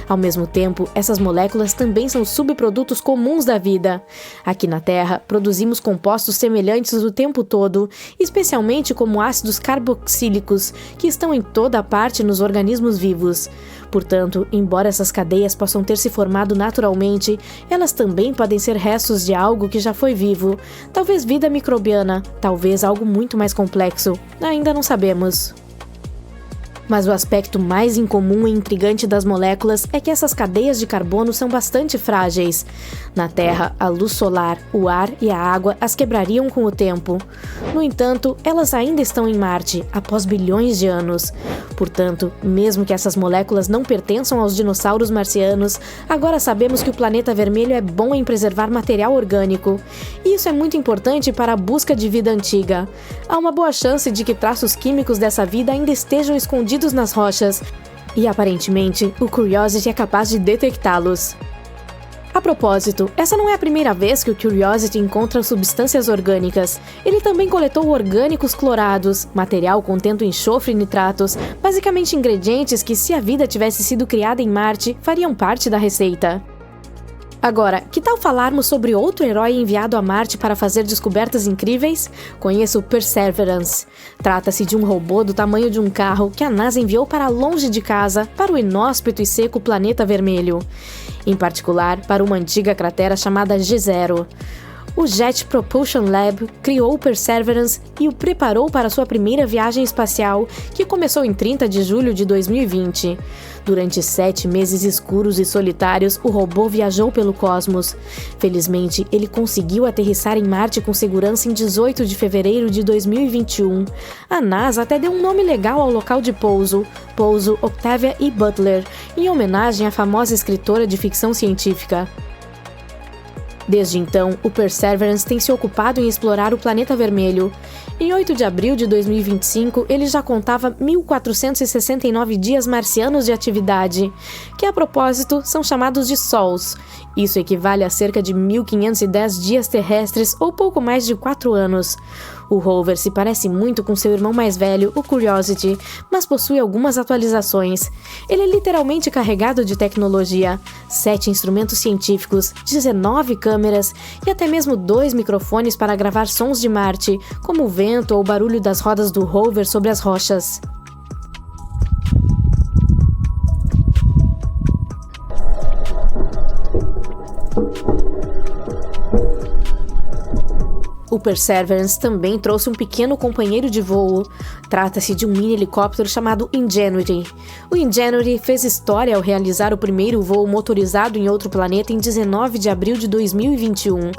Ao mesmo tempo, essas moléculas também são subprodutos comuns da vida. Aqui na Terra, produzimos compostos semelhantes o tempo todo, especialmente como ácidos carboxílicos, que estão em toda parte nos organismos vivos. Portanto, embora essas cadeias possam ter se formado naturalmente, elas também podem ser restos de algo que já foi vivo. Talvez vida microbiana, talvez algo muito mais complexo. Ainda não sabemos. Mas o aspecto mais incomum e intrigante das moléculas é que essas cadeias de carbono são bastante frágeis. Na Terra, a luz solar, o ar e a água as quebrariam com o tempo. No entanto, elas ainda estão em Marte, após bilhões de anos. Portanto, mesmo que essas moléculas não pertençam aos dinossauros marcianos, agora sabemos que o planeta vermelho é bom em preservar material orgânico. E isso é muito importante para a busca de vida antiga. Há uma boa chance de que traços químicos dessa vida ainda estejam escondidos nas rochas, e aparentemente o Curiosity é capaz de detectá-los. A propósito, essa não é a primeira vez que o Curiosity encontra substâncias orgânicas. Ele também coletou orgânicos clorados, material contendo enxofre e nitratos, basicamente ingredientes que, se a vida tivesse sido criada em Marte, fariam parte da receita. Agora, que tal falarmos sobre outro herói enviado a Marte para fazer descobertas incríveis? Conheça o Perseverance. Trata-se de um robô do tamanho de um carro que a NASA enviou para longe de casa, para o inóspito e seco planeta vermelho. Em particular, para uma antiga cratera chamada G0. O Jet Propulsion Lab criou o Perseverance e o preparou para sua primeira viagem espacial, que começou em 30 de julho de 2020. Durante 7 meses escuros e solitários, o robô viajou pelo cosmos. Felizmente, ele conseguiu aterrissar em Marte com segurança em 18 de fevereiro de 2021. A NASA até deu um nome legal ao local de pouso Octavia E. Butler, em homenagem à famosa escritora de ficção científica. Desde então, o Perseverance tem se ocupado em explorar o planeta vermelho. Em 8 de abril de 2025, ele já contava 1.469 dias marcianos de atividade, que a propósito são chamados de sols. Isso equivale a cerca de 1.510 dias terrestres ou pouco mais de 4 anos. O rover se parece muito com seu irmão mais velho, o Curiosity, mas possui algumas atualizações. Ele é literalmente carregado de tecnologia, 7 instrumentos científicos, 19 câmeras e até mesmo 2 microfones para gravar sons de Marte, como o vento ou o barulho das rodas do rover sobre as rochas. O Perseverance também trouxe um pequeno companheiro de voo. Trata-se de um mini helicóptero chamado Ingenuity. O Ingenuity fez história ao realizar o primeiro voo motorizado em outro planeta em 19 de abril de 2021.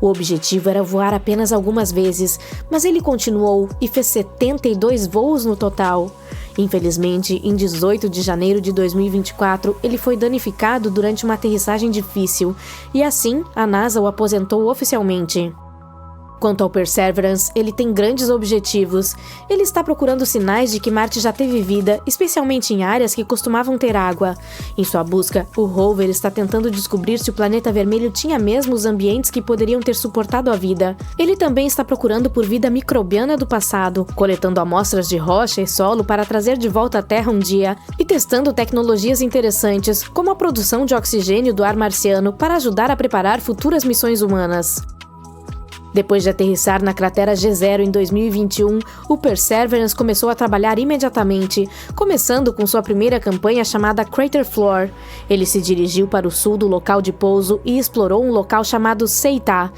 O objetivo era voar apenas algumas vezes, mas ele continuou e fez 72 voos no total. Infelizmente, em 18 de janeiro de 2024, ele foi danificado durante uma aterrissagem difícil, e assim, a NASA o aposentou oficialmente. Quanto ao Perseverance, ele tem grandes objetivos. Ele está procurando sinais de que Marte já teve vida, especialmente em áreas que costumavam ter água. Em sua busca, o rover está tentando descobrir se o planeta vermelho tinha mesmo os ambientes que poderiam ter suportado a vida. Ele também está procurando por vida microbiana do passado, coletando amostras de rocha e solo para trazer de volta à Terra um dia, e testando tecnologias interessantes, como a produção de oxigênio do ar marciano para ajudar a preparar futuras missões humanas. Depois de aterrissar na cratera G0 em 2021, o Perseverance começou a trabalhar imediatamente, começando com sua primeira campanha chamada Crater Floor. Ele se dirigiu para o sul do local de pouso e explorou um local chamado Seita.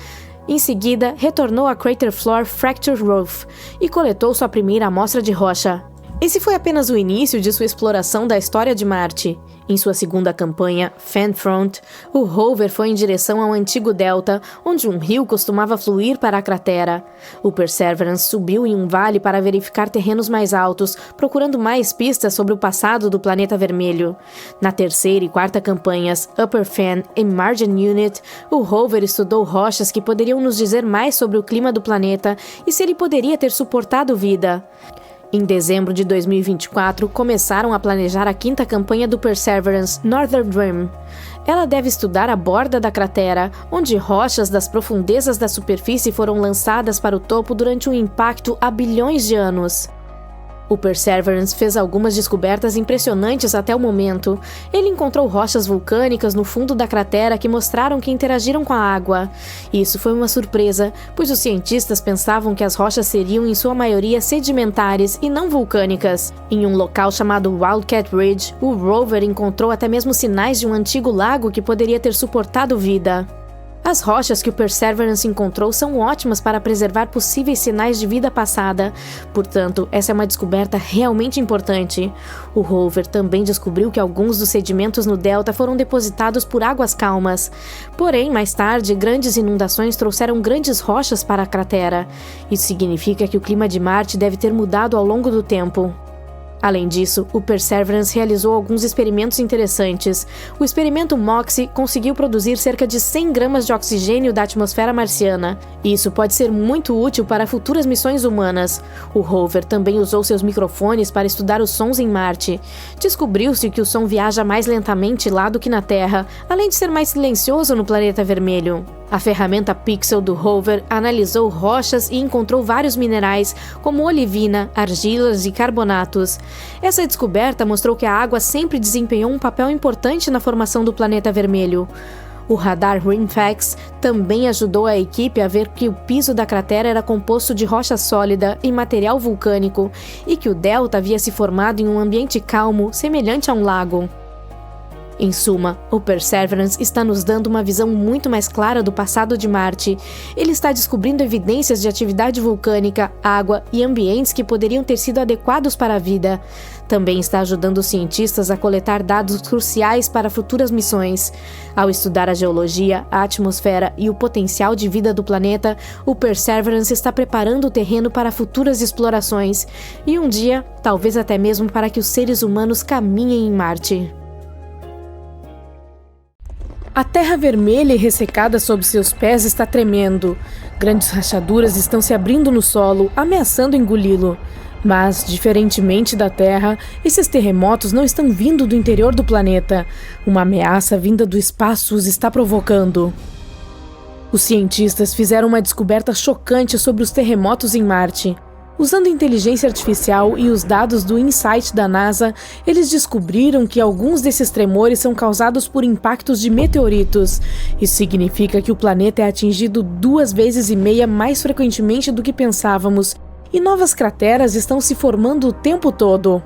Em seguida, retornou a Crater Floor Fracture Roof e coletou sua primeira amostra de rocha. Esse foi apenas o início de sua exploração da história de Marte. Em sua segunda campanha, Fan Front, o rover foi em direção ao antigo delta, onde um rio costumava fluir para a cratera. O Perseverance subiu em um vale para verificar terrenos mais altos, procurando mais pistas sobre o passado do planeta vermelho. Na terceira e quarta campanhas, Upper Fan e Margin Unit, o rover estudou rochas que poderiam nos dizer mais sobre o clima do planeta e se ele poderia ter suportado vida. Em dezembro de 2024, começaram a planejar a quinta campanha do Perseverance, Northern Rim. Ela deve estudar a borda da cratera, onde rochas das profundezas da superfície foram lançadas para o topo durante um impacto há bilhões de anos. O Perseverance fez algumas descobertas impressionantes até o momento. Ele encontrou rochas vulcânicas no fundo da cratera que mostraram que interagiram com a água. Isso foi uma surpresa, pois os cientistas pensavam que as rochas seriam em sua maioria sedimentares e não vulcânicas. Em um local chamado Wildcat Ridge, o rover encontrou até mesmo sinais de um antigo lago que poderia ter suportado vida. As rochas que o Perseverance encontrou são ótimas para preservar possíveis sinais de vida passada. Portanto, essa é uma descoberta realmente importante. O rover também descobriu que alguns dos sedimentos no delta foram depositados por águas calmas. Porém, mais tarde, grandes inundações trouxeram grandes rochas para a cratera. Isso significa que o clima de Marte deve ter mudado ao longo do tempo. Além disso, o Perseverance realizou alguns experimentos interessantes. O experimento MOXIE conseguiu produzir cerca de 100 gramas de oxigênio da atmosfera marciana. Isso pode ser muito útil para futuras missões humanas. O rover também usou seus microfones para estudar os sons em Marte. Descobriu-se que o som viaja mais lentamente lá do que na Terra, além de ser mais silencioso no planeta vermelho. A ferramenta Pixel do rover analisou rochas e encontrou vários minerais, como olivina, argilas e carbonatos. Essa descoberta mostrou que a água sempre desempenhou um papel importante na formação do planeta vermelho. O radar RIMFAX também ajudou a equipe a ver que o piso da cratera era composto de rocha sólida e material vulcânico, e que o delta havia se formado em um ambiente calmo, semelhante a um lago. Em suma, o Perseverance está nos dando uma visão muito mais clara do passado de Marte. Ele está descobrindo evidências de atividade vulcânica, água e ambientes que poderiam ter sido adequados para a vida. Também está ajudando os cientistas a coletar dados cruciais para futuras missões. Ao estudar a geologia, a atmosfera e o potencial de vida do planeta, o Perseverance está preparando o terreno para futuras explorações. E um dia, talvez até mesmo para que os seres humanos caminhem em Marte. A terra vermelha e ressecada sob seus pés está tremendo. Grandes rachaduras estão se abrindo no solo, ameaçando engoli-lo. Mas, diferentemente da Terra, esses terremotos não estão vindo do interior do planeta. Uma ameaça vinda do espaço os está provocando. Os cientistas fizeram uma descoberta chocante sobre os terremotos em Marte. Usando inteligência artificial e os dados do InSight da NASA, eles descobriram que alguns desses tremores são causados por impactos de meteoritos. Isso significa que o planeta é atingido 2,5 vezes mais frequentemente do que pensávamos, e novas crateras estão se formando o tempo todo.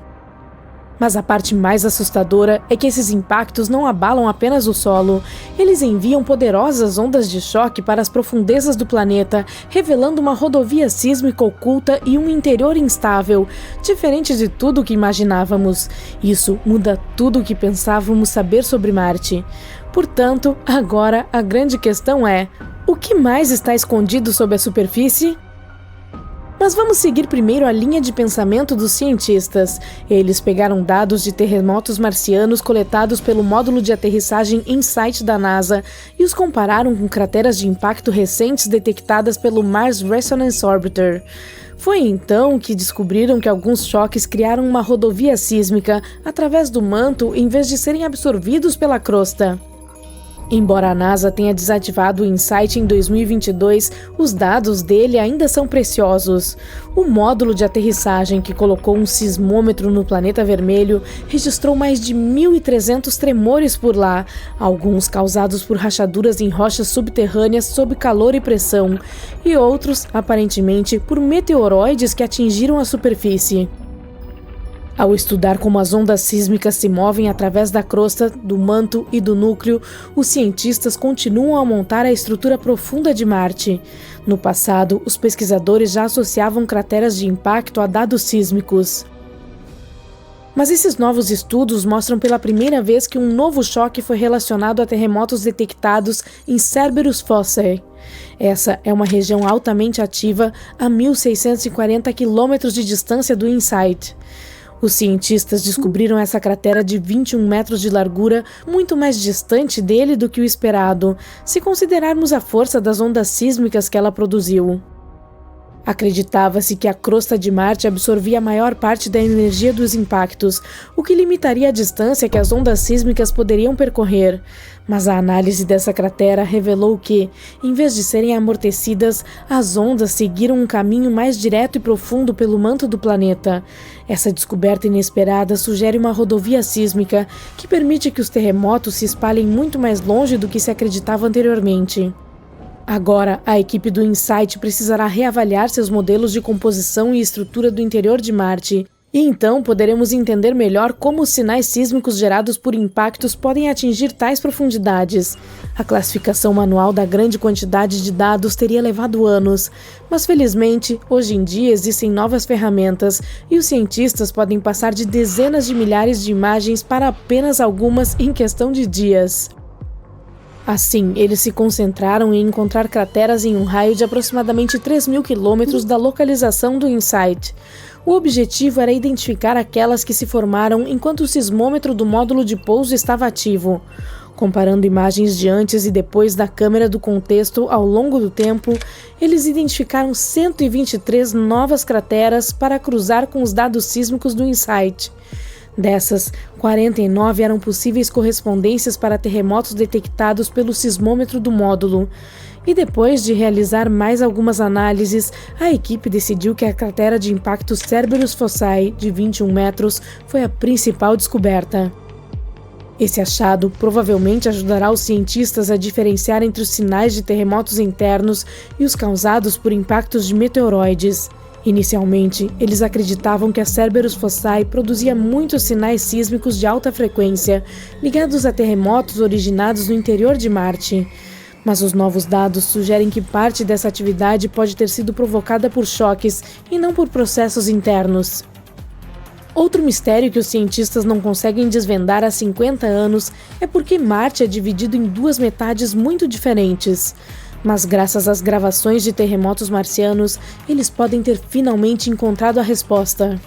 Mas a parte mais assustadora é que esses impactos não abalam apenas o solo. Eles enviam poderosas ondas de choque para as profundezas do planeta, revelando uma rodovia sísmica oculta e um interior instável, diferente de tudo o que imaginávamos. Isso muda tudo o que pensávamos saber sobre Marte. Portanto, agora a grande questão é: o que mais está escondido sob a superfície? Mas vamos seguir primeiro a linha de pensamento dos cientistas. Eles pegaram dados de terremotos marcianos coletados pelo módulo de aterrissagem InSight da NASA e os compararam com crateras de impacto recentes detectadas pelo Mars Resonance Orbiter. Foi então que descobriram que alguns choques criaram uma rodovia sísmica através do manto em vez de serem absorvidos pela crosta. Embora a NASA tenha desativado o InSight em 2022, os dados dele ainda são preciosos. O módulo de aterrissagem que colocou um sismômetro no planeta vermelho registrou mais de 1.300 tremores por lá, alguns causados por rachaduras em rochas subterrâneas sob calor e pressão, e outros, aparentemente, por meteoroides que atingiram a superfície. Ao estudar como as ondas sísmicas se movem através da crosta, do manto e do núcleo, os cientistas continuam a montar a estrutura profunda de Marte. No passado, os pesquisadores já associavam crateras de impacto a dados sísmicos. Mas esses novos estudos mostram pela primeira vez que um novo choque foi relacionado a terremotos detectados em Cerberus Fossae. Essa é uma região altamente ativa a 1.640 quilômetros de distância do InSight. Os cientistas descobriram essa cratera de 21 metros de largura, muito mais distante dele do que o esperado, se considerarmos a força das ondas sísmicas que ela produziu. Acreditava-se que a crosta de Marte absorvia a maior parte da energia dos impactos, o que limitaria a distância que as ondas sísmicas poderiam percorrer. Mas a análise dessa cratera revelou que, em vez de serem amortecidas, as ondas seguiram um caminho mais direto e profundo pelo manto do planeta. Essa descoberta inesperada sugere uma rodovia sísmica que permite que os terremotos se espalhem muito mais longe do que se acreditava anteriormente. Agora, a equipe do InSight precisará reavaliar seus modelos de composição e estrutura do interior de Marte, e então poderemos entender melhor como os sinais sísmicos gerados por impactos podem atingir tais profundidades. A classificação manual da grande quantidade de dados teria levado anos, mas felizmente, hoje em dia existem novas ferramentas e os cientistas podem passar de dezenas de milhares de imagens para apenas algumas em questão de dias. Assim, eles se concentraram em encontrar crateras em um raio de aproximadamente 3.000 quilômetros da localização do InSight. O objetivo era identificar aquelas que se formaram enquanto o sismômetro do módulo de pouso estava ativo. Comparando imagens de antes e depois da câmera do contexto ao longo do tempo, eles identificaram 123 novas crateras para cruzar com os dados sísmicos do InSight. Dessas, 49 eram possíveis correspondências para terremotos detectados pelo sismômetro do módulo. E depois de realizar mais algumas análises, a equipe decidiu que a cratera de impacto Cerberus Fossae, de 21 metros, foi a principal descoberta. Esse achado provavelmente ajudará os cientistas a diferenciar entre os sinais de terremotos internos e os causados por impactos de meteoroides. Inicialmente, eles acreditavam que a Cerberus Fossae produzia muitos sinais sísmicos de alta frequência, ligados a terremotos originados no interior de Marte. Mas os novos dados sugerem que parte dessa atividade pode ter sido provocada por choques e não por processos internos. Outro mistério que os cientistas não conseguem desvendar há 50 anos é porque Marte é dividido em duas metades muito diferentes. Mas graças às gravações de terremotos marcianos, eles podem ter finalmente encontrado a resposta.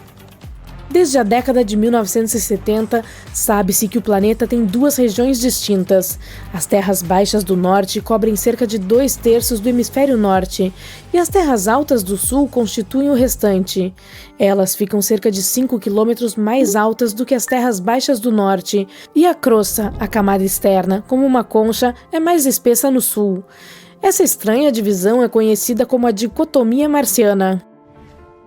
Desde a década de 1970, sabe-se que o planeta tem duas regiões distintas. As terras baixas do norte cobrem cerca de 2/3 do hemisfério norte, e as terras altas do sul constituem o restante. Elas ficam cerca de 5 quilômetros mais altas do que as terras baixas do norte, e a crosta, a camada externa, como uma concha, é mais espessa no sul. Essa estranha divisão é conhecida como a dicotomia marciana.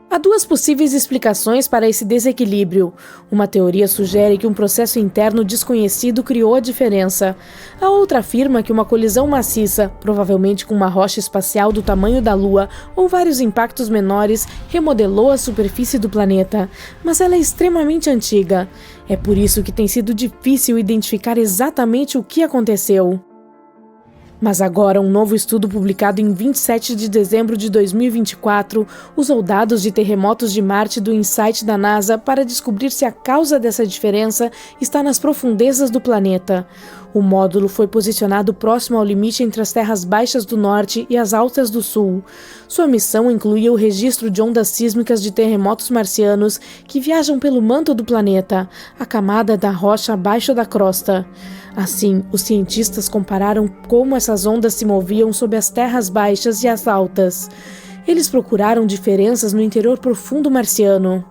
Há duas possíveis explicações para esse desequilíbrio. Uma teoria sugere que um processo interno desconhecido criou a diferença. A outra afirma que uma colisão maciça, provavelmente com uma rocha espacial do tamanho da Lua ou vários impactos menores, remodelou a superfície do planeta. Mas ela é extremamente antiga. É por isso que tem sido difícil identificar exatamente o que aconteceu. Mas agora, um novo estudo publicado em 27 de dezembro de 2024 usou dados de terremotos de Marte do InSight da NASA para descobrir se a causa dessa diferença está nas profundezas do planeta. O módulo foi posicionado próximo ao limite entre as terras baixas do norte e as altas do sul. Sua missão incluía o registro de ondas sísmicas de terremotos marcianos que viajam pelo manto do planeta, a camada da rocha abaixo da crosta. Assim, os cientistas compararam como essas ondas se moviam sob as terras baixas e as altas. Eles procuraram diferenças no interior profundo marciano.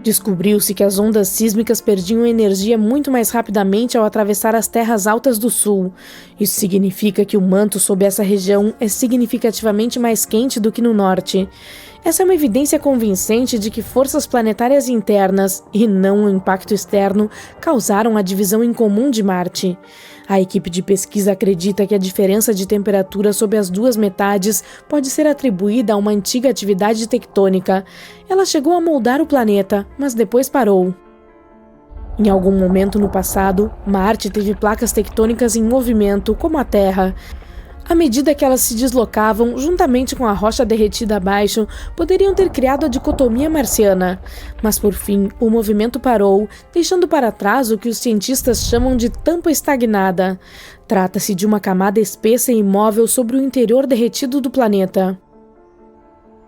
Descobriu-se que as ondas sísmicas perdiam energia muito mais rapidamente ao atravessar as terras altas do sul. Isso significa que o manto sob essa região é significativamente mais quente do que no norte. Essa é uma evidência convincente de que forças planetárias internas, e não o impacto externo, causaram a divisão incomum de Marte. A equipe de pesquisa acredita que a diferença de temperatura sob as duas metades pode ser atribuída a uma antiga atividade tectônica. Ela chegou a moldar o planeta, mas depois parou. Em algum momento no passado, Marte teve placas tectônicas em movimento, como a Terra. À medida que elas se deslocavam, juntamente com a rocha derretida abaixo, poderiam ter criado a dicotomia marciana. Mas por fim, o movimento parou, deixando para trás o que os cientistas chamam de tampa estagnada. Trata-se de uma camada espessa e imóvel sobre o interior derretido do planeta.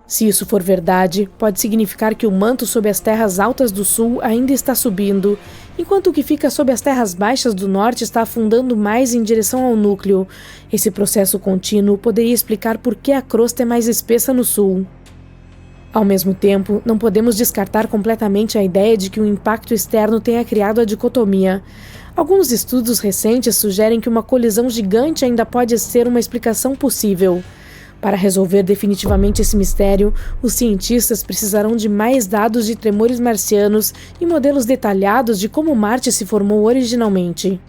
Se isso for verdade, pode significar que o manto sob as terras altas do sul ainda está subindo, enquanto o que fica sob as terras baixas do norte está afundando mais em direção ao núcleo. Esse processo contínuo poderia explicar por que a crosta é mais espessa no sul. Ao mesmo tempo, não podemos descartar completamente a ideia de que um impacto externo tenha criado a dicotomia. Alguns estudos recentes sugerem que uma colisão gigante ainda pode ser uma explicação possível. Para resolver definitivamente esse mistério, os cientistas precisarão de mais dados de tremores marcianos e modelos detalhados de como Marte se formou originalmente.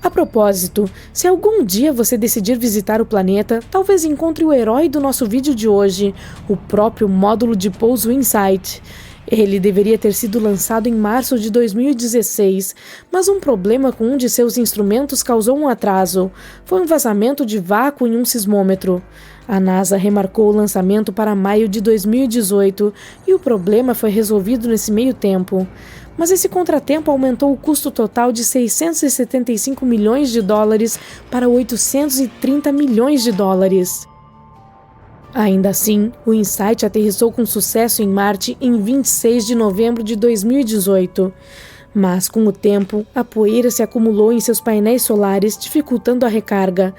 A propósito, se algum dia você decidir visitar o planeta, talvez encontre o herói do nosso vídeo de hoje, o próprio módulo de pouso InSight. Ele deveria ter sido lançado em março de 2016, mas um problema com um de seus instrumentos causou um atraso. Foi um vazamento de vácuo em um sismômetro. A NASA remarcou o lançamento para maio de 2018 e o problema foi resolvido nesse meio tempo. Mas esse contratempo aumentou o custo total de 675 milhões de dólares para 830 milhões de dólares. Ainda assim, o InSight aterrissou com sucesso em Marte em 26 de novembro de 2018. Mas, com o tempo, a poeira se acumulou em seus painéis solares, dificultando a recarga.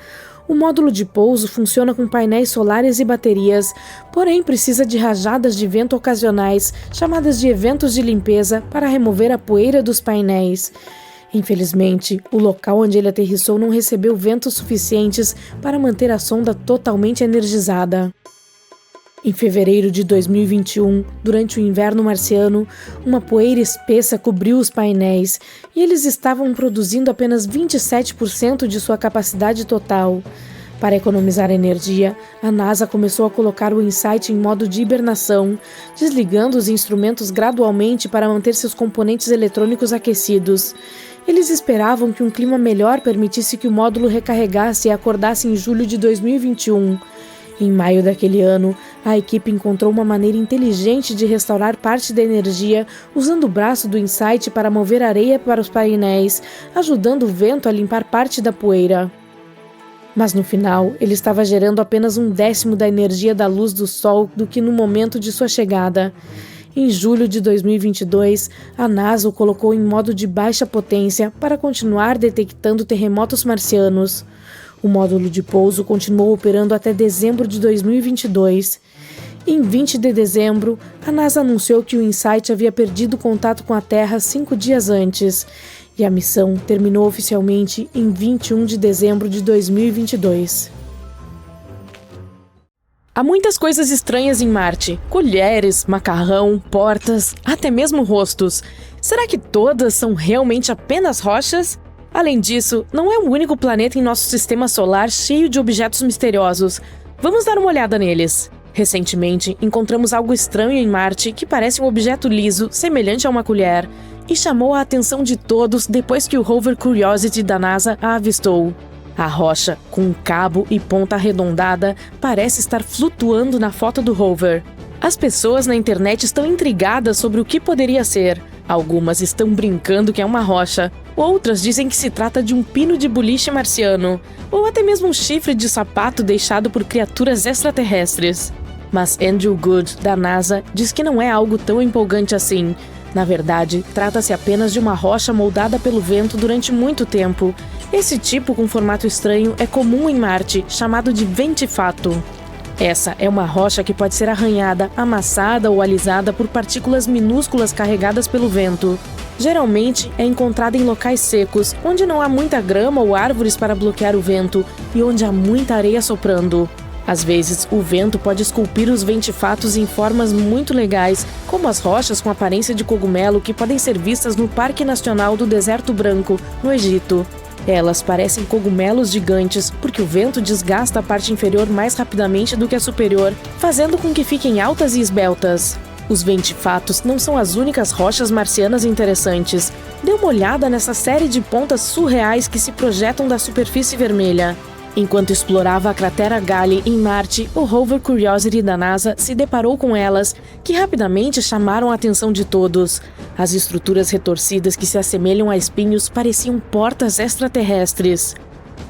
O módulo de pouso funciona com painéis solares e baterias, porém precisa de rajadas de vento ocasionais, chamadas de eventos de limpeza, para remover a poeira dos painéis. Infelizmente, o local onde ele aterrissou não recebeu ventos suficientes para manter a sonda totalmente energizada. Em fevereiro de 2021, durante o inverno marciano, uma poeira espessa cobriu os painéis e eles estavam produzindo apenas 27% de sua capacidade total. Para economizar energia, a NASA começou a colocar o InSight em modo de hibernação, desligando os instrumentos gradualmente para manter seus componentes eletrônicos aquecidos. Eles esperavam que um clima melhor permitisse que o módulo recarregasse e acordasse em julho de 2021. Em maio daquele ano, a equipe encontrou uma maneira inteligente de restaurar parte da energia usando o braço do InSight para mover areia para os painéis, ajudando o vento a limpar parte da poeira. Mas no final, ele estava gerando apenas 1/10 da energia da luz do Sol do que no momento de sua chegada. Em julho de 2022, a NASA o colocou em modo de baixa potência para continuar detectando terremotos marcianos. O módulo de pouso continuou operando até dezembro de 2022. Em 20 de dezembro, a NASA anunciou que o InSight havia perdido contato com a Terra 5 dias antes, e a missão terminou oficialmente em 21 de dezembro de 2022. Há muitas coisas estranhas em Marte: colheres, macarrão, portas, até mesmo rostos. Será que todas são realmente apenas rochas? Além disso, não é o único planeta em nosso sistema solar cheio de objetos misteriosos. Vamos dar uma olhada neles. Recentemente, encontramos algo estranho em Marte que parece um objeto liso, semelhante a uma colher, e chamou a atenção de todos depois que o rover Curiosity da NASA a avistou. A rocha, com um cabo e ponta arredondada, parece estar flutuando na foto do rover. As pessoas na internet estão intrigadas sobre o que poderia ser. Algumas estão brincando que é uma rocha, outras dizem que se trata de um pino de boliche marciano, ou até mesmo um chifre de sapato deixado por criaturas extraterrestres. Mas Andrew Good, da NASA, diz que não é algo tão empolgante assim. Na verdade, trata-se apenas de uma rocha moldada pelo vento durante muito tempo. Esse tipo com formato estranho é comum em Marte, chamado de ventifato. Essa é uma rocha que pode ser arranhada, amassada ou alisada por partículas minúsculas carregadas pelo vento. Geralmente é encontrada em locais secos, onde não há muita grama ou árvores para bloquear o vento e onde há muita areia soprando. Às vezes, o vento pode esculpir os ventifatos em formas muito legais, como as rochas com aparência de cogumelo que podem ser vistas no Parque Nacional do Deserto Branco, no Egito. Elas parecem cogumelos gigantes porque o vento desgasta a parte inferior mais rapidamente do que a superior, fazendo com que fiquem altas e esbeltas. Os ventifatos não são as únicas rochas marcianas interessantes. Dê uma olhada nessa série de pontas surreais que se projetam da superfície vermelha. Enquanto explorava a cratera Gali em Marte, o rover Curiosity da NASA se deparou com elas, que rapidamente chamaram a atenção de todos. As estruturas retorcidas que se assemelham a espinhos pareciam portas extraterrestres.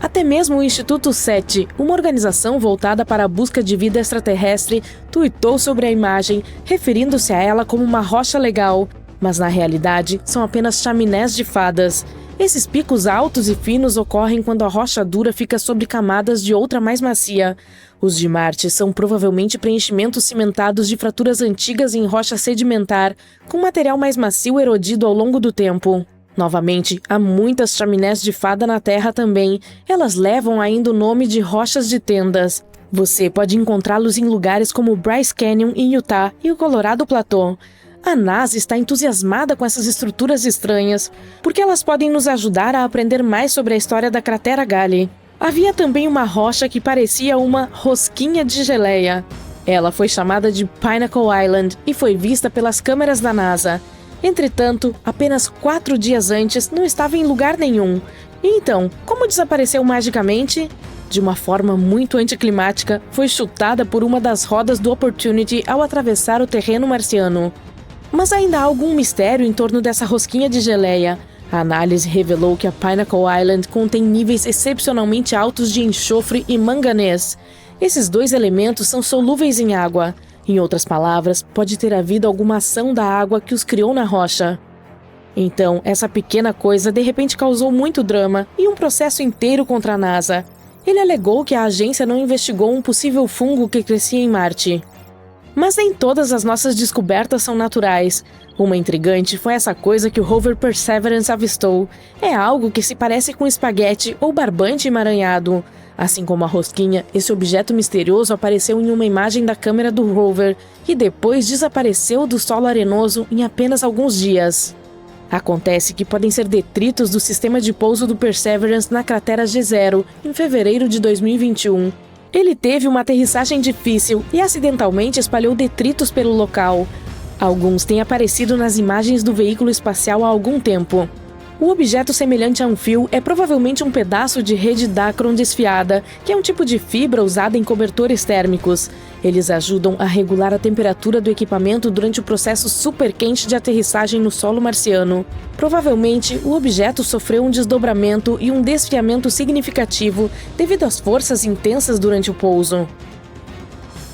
Até mesmo o Instituto SETI, uma organização voltada para a busca de vida extraterrestre, tuitou sobre a imagem, referindo-se a ela como uma rocha legal, mas na realidade são apenas chaminés de fadas. Esses picos altos e finos ocorrem quando a rocha dura fica sobre camadas de outra mais macia. Os de Marte são provavelmente preenchimentos cimentados de fraturas antigas em rocha sedimentar, com material mais macio erodido ao longo do tempo. Novamente, há muitas chaminés de fada na Terra também. Elas levam ainda o nome de rochas de tendas. Você pode encontrá-los em lugares como Bryce Canyon em Utah e o Colorado Plateau. A NASA está entusiasmada com essas estruturas estranhas, porque elas podem nos ajudar a aprender mais sobre a história da cratera Gali. Havia também uma rocha que parecia uma rosquinha de geleia. Ela foi chamada de Pinnacle Island e foi vista pelas câmeras da NASA. Entretanto, apenas 4 dias antes não estava em lugar nenhum. E então, como desapareceu magicamente? De uma forma muito anticlimática, foi chutada por uma das rodas do Opportunity ao atravessar o terreno marciano. Mas ainda há algum mistério em torno dessa rosquinha de geleia. A análise revelou que a Pinnacle Island contém níveis excepcionalmente altos de enxofre e manganês. Esses dois elementos são solúveis em água. Em outras palavras, pode ter havido alguma ação da água que os criou na rocha. Então, essa pequena coisa de repente causou muito drama e um processo inteiro contra a NASA. Ele alegou que a agência não investigou um possível fungo que crescia em Marte. Mas nem todas as nossas descobertas são naturais. Uma intrigante foi essa coisa que o rover Perseverance avistou. É algo que se parece com espaguete ou barbante emaranhado. Assim como a rosquinha, esse objeto misterioso apareceu em uma imagem da câmera do rover e depois desapareceu do solo arenoso em apenas alguns dias. Acontece que podem ser detritos do sistema de pouso do Perseverance na cratera G0, em fevereiro de 2021. Ele teve uma aterrissagem difícil e acidentalmente espalhou detritos pelo local. Alguns têm aparecido nas imagens do veículo espacial há algum tempo. O objeto semelhante a um fio é provavelmente um pedaço de rede Dacron desfiada, que é um tipo de fibra usada em cobertores térmicos. Eles ajudam a regular a temperatura do equipamento durante o processo super quente de aterrissagem no solo marciano. Provavelmente, o objeto sofreu um desdobramento e um desfiamento significativo devido às forças intensas durante o pouso.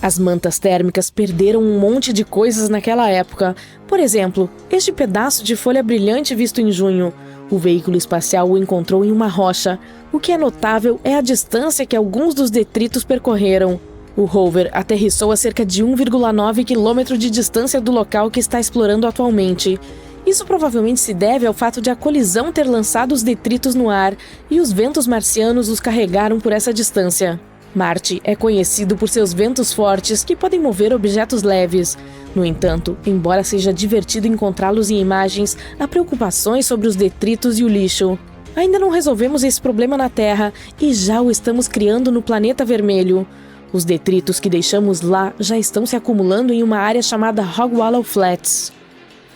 As mantas térmicas perderam um monte de coisas naquela época. Por exemplo, este pedaço de folha brilhante visto em junho. O veículo espacial o encontrou em uma rocha. O que é notável é a distância que alguns dos detritos percorreram. O rover aterrissou a cerca de 1,9 km de distância do local que está explorando atualmente. Isso provavelmente se deve ao fato de a colisão ter lançado os detritos no ar e os ventos marcianos os carregaram por essa distância. Marte é conhecido por seus ventos fortes que podem mover objetos leves. No entanto, embora seja divertido encontrá-los em imagens, há preocupações sobre os detritos e o lixo. Ainda não resolvemos esse problema na Terra e já o estamos criando no planeta vermelho. Os detritos que deixamos lá já estão se acumulando em uma área chamada Hog Wallow Flats.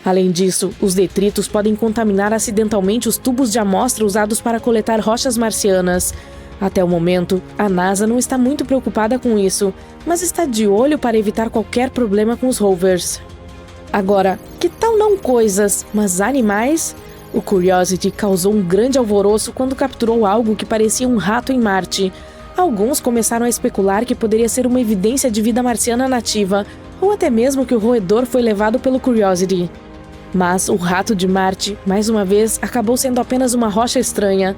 Além disso, os detritos podem contaminar acidentalmente os tubos de amostra usados para coletar rochas marcianas. Até o momento, a NASA não está muito preocupada com isso, mas está de olho para evitar qualquer problema com os rovers. Agora, que tal não coisas, mas animais? O Curiosity causou um grande alvoroço quando capturou algo que parecia um rato em Marte. Alguns começaram a especular que poderia ser uma evidência de vida marciana nativa, ou até mesmo que o roedor foi levado pelo Curiosity. Mas o rato de Marte, mais uma vez, acabou sendo apenas uma rocha estranha.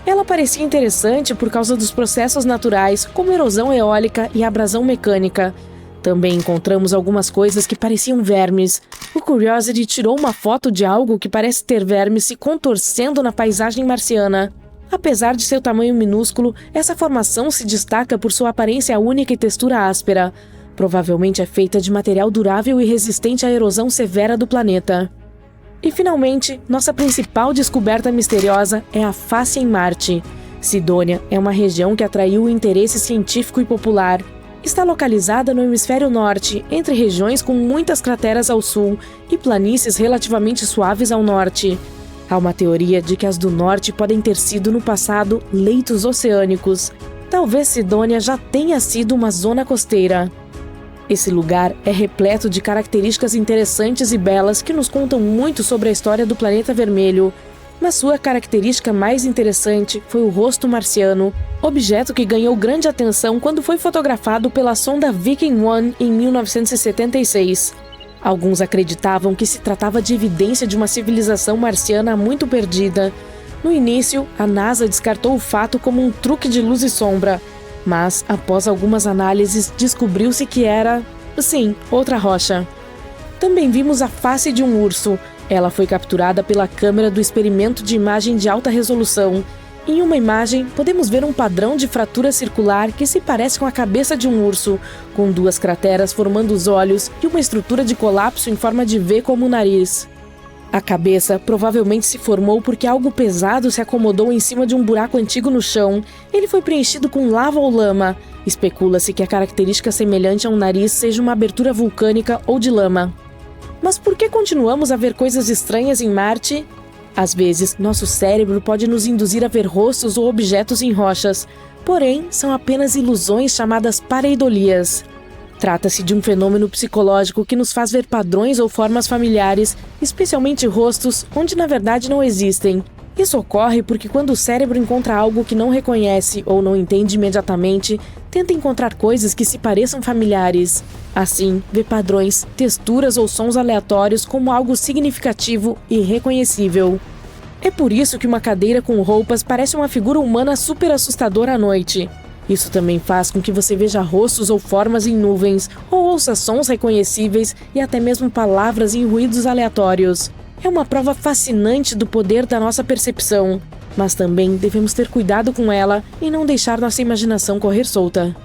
Ela parecia interessante por causa dos processos naturais, como erosão eólica e abrasão mecânica. Também encontramos algumas coisas que pareciam vermes. O Curiosity tirou uma foto de algo que parece ter vermes se contorcendo na paisagem marciana. Apesar de seu tamanho minúsculo, essa formação se destaca por sua aparência única e textura áspera. Provavelmente é feita de material durável e resistente à erosão severa do planeta. E finalmente, nossa principal descoberta misteriosa é a face em Marte. Sidônia é uma região que atraiu o interesse científico e popular. Está localizada no hemisfério norte, entre regiões com muitas crateras ao sul e planícies relativamente suaves ao norte. Há uma teoria de que as do norte podem ter sido, no passado, leitos oceânicos. Talvez Sidônia já tenha sido uma zona costeira. Esse lugar é repleto de características interessantes e belas que nos contam muito sobre a história do planeta vermelho. Mas sua característica mais interessante foi o rosto marciano, objeto que ganhou grande atenção quando foi fotografado pela sonda Viking 1 em 1976. Alguns acreditavam que se tratava de evidência de uma civilização marciana muito perdida. No início, a NASA descartou o fato como um truque de luz e sombra. Mas, após algumas análises, descobriu-se que era, sim, outra rocha. Também vimos a face de um urso. Ela foi capturada pela câmera do experimento de imagem de alta resolução. Em uma imagem, podemos ver um padrão de fratura circular que se parece com a cabeça de um urso, com duas crateras formando os olhos e uma estrutura de colapso em forma de V como o nariz. A cabeça provavelmente se formou porque algo pesado se acomodou em cima de um buraco antigo no chão. Ele foi preenchido com lava ou lama. Especula-se que a característica semelhante a um nariz seja uma abertura vulcânica ou de lama. Mas por que continuamos a ver coisas estranhas em Marte? Às vezes, nosso cérebro pode nos induzir a ver rostos ou objetos em rochas. Porém, são apenas ilusões chamadas pareidolias. Trata-se de um fenômeno psicológico que nos faz ver padrões ou formas familiares, especialmente rostos, onde na verdade não existem. Isso ocorre porque quando o cérebro encontra algo que não reconhece ou não entende imediatamente, tenta encontrar coisas que se pareçam familiares. Assim, vê padrões, texturas ou sons aleatórios como algo significativo e reconhecível. É por isso que uma cadeira com roupas parece uma figura humana super assustadora à noite. Isso também faz com que você veja rostos ou formas em nuvens, ou ouça sons reconhecíveis e até mesmo palavras em ruídos aleatórios. É uma prova fascinante do poder da nossa percepção, mas também devemos ter cuidado com ela e não deixar nossa imaginação correr solta.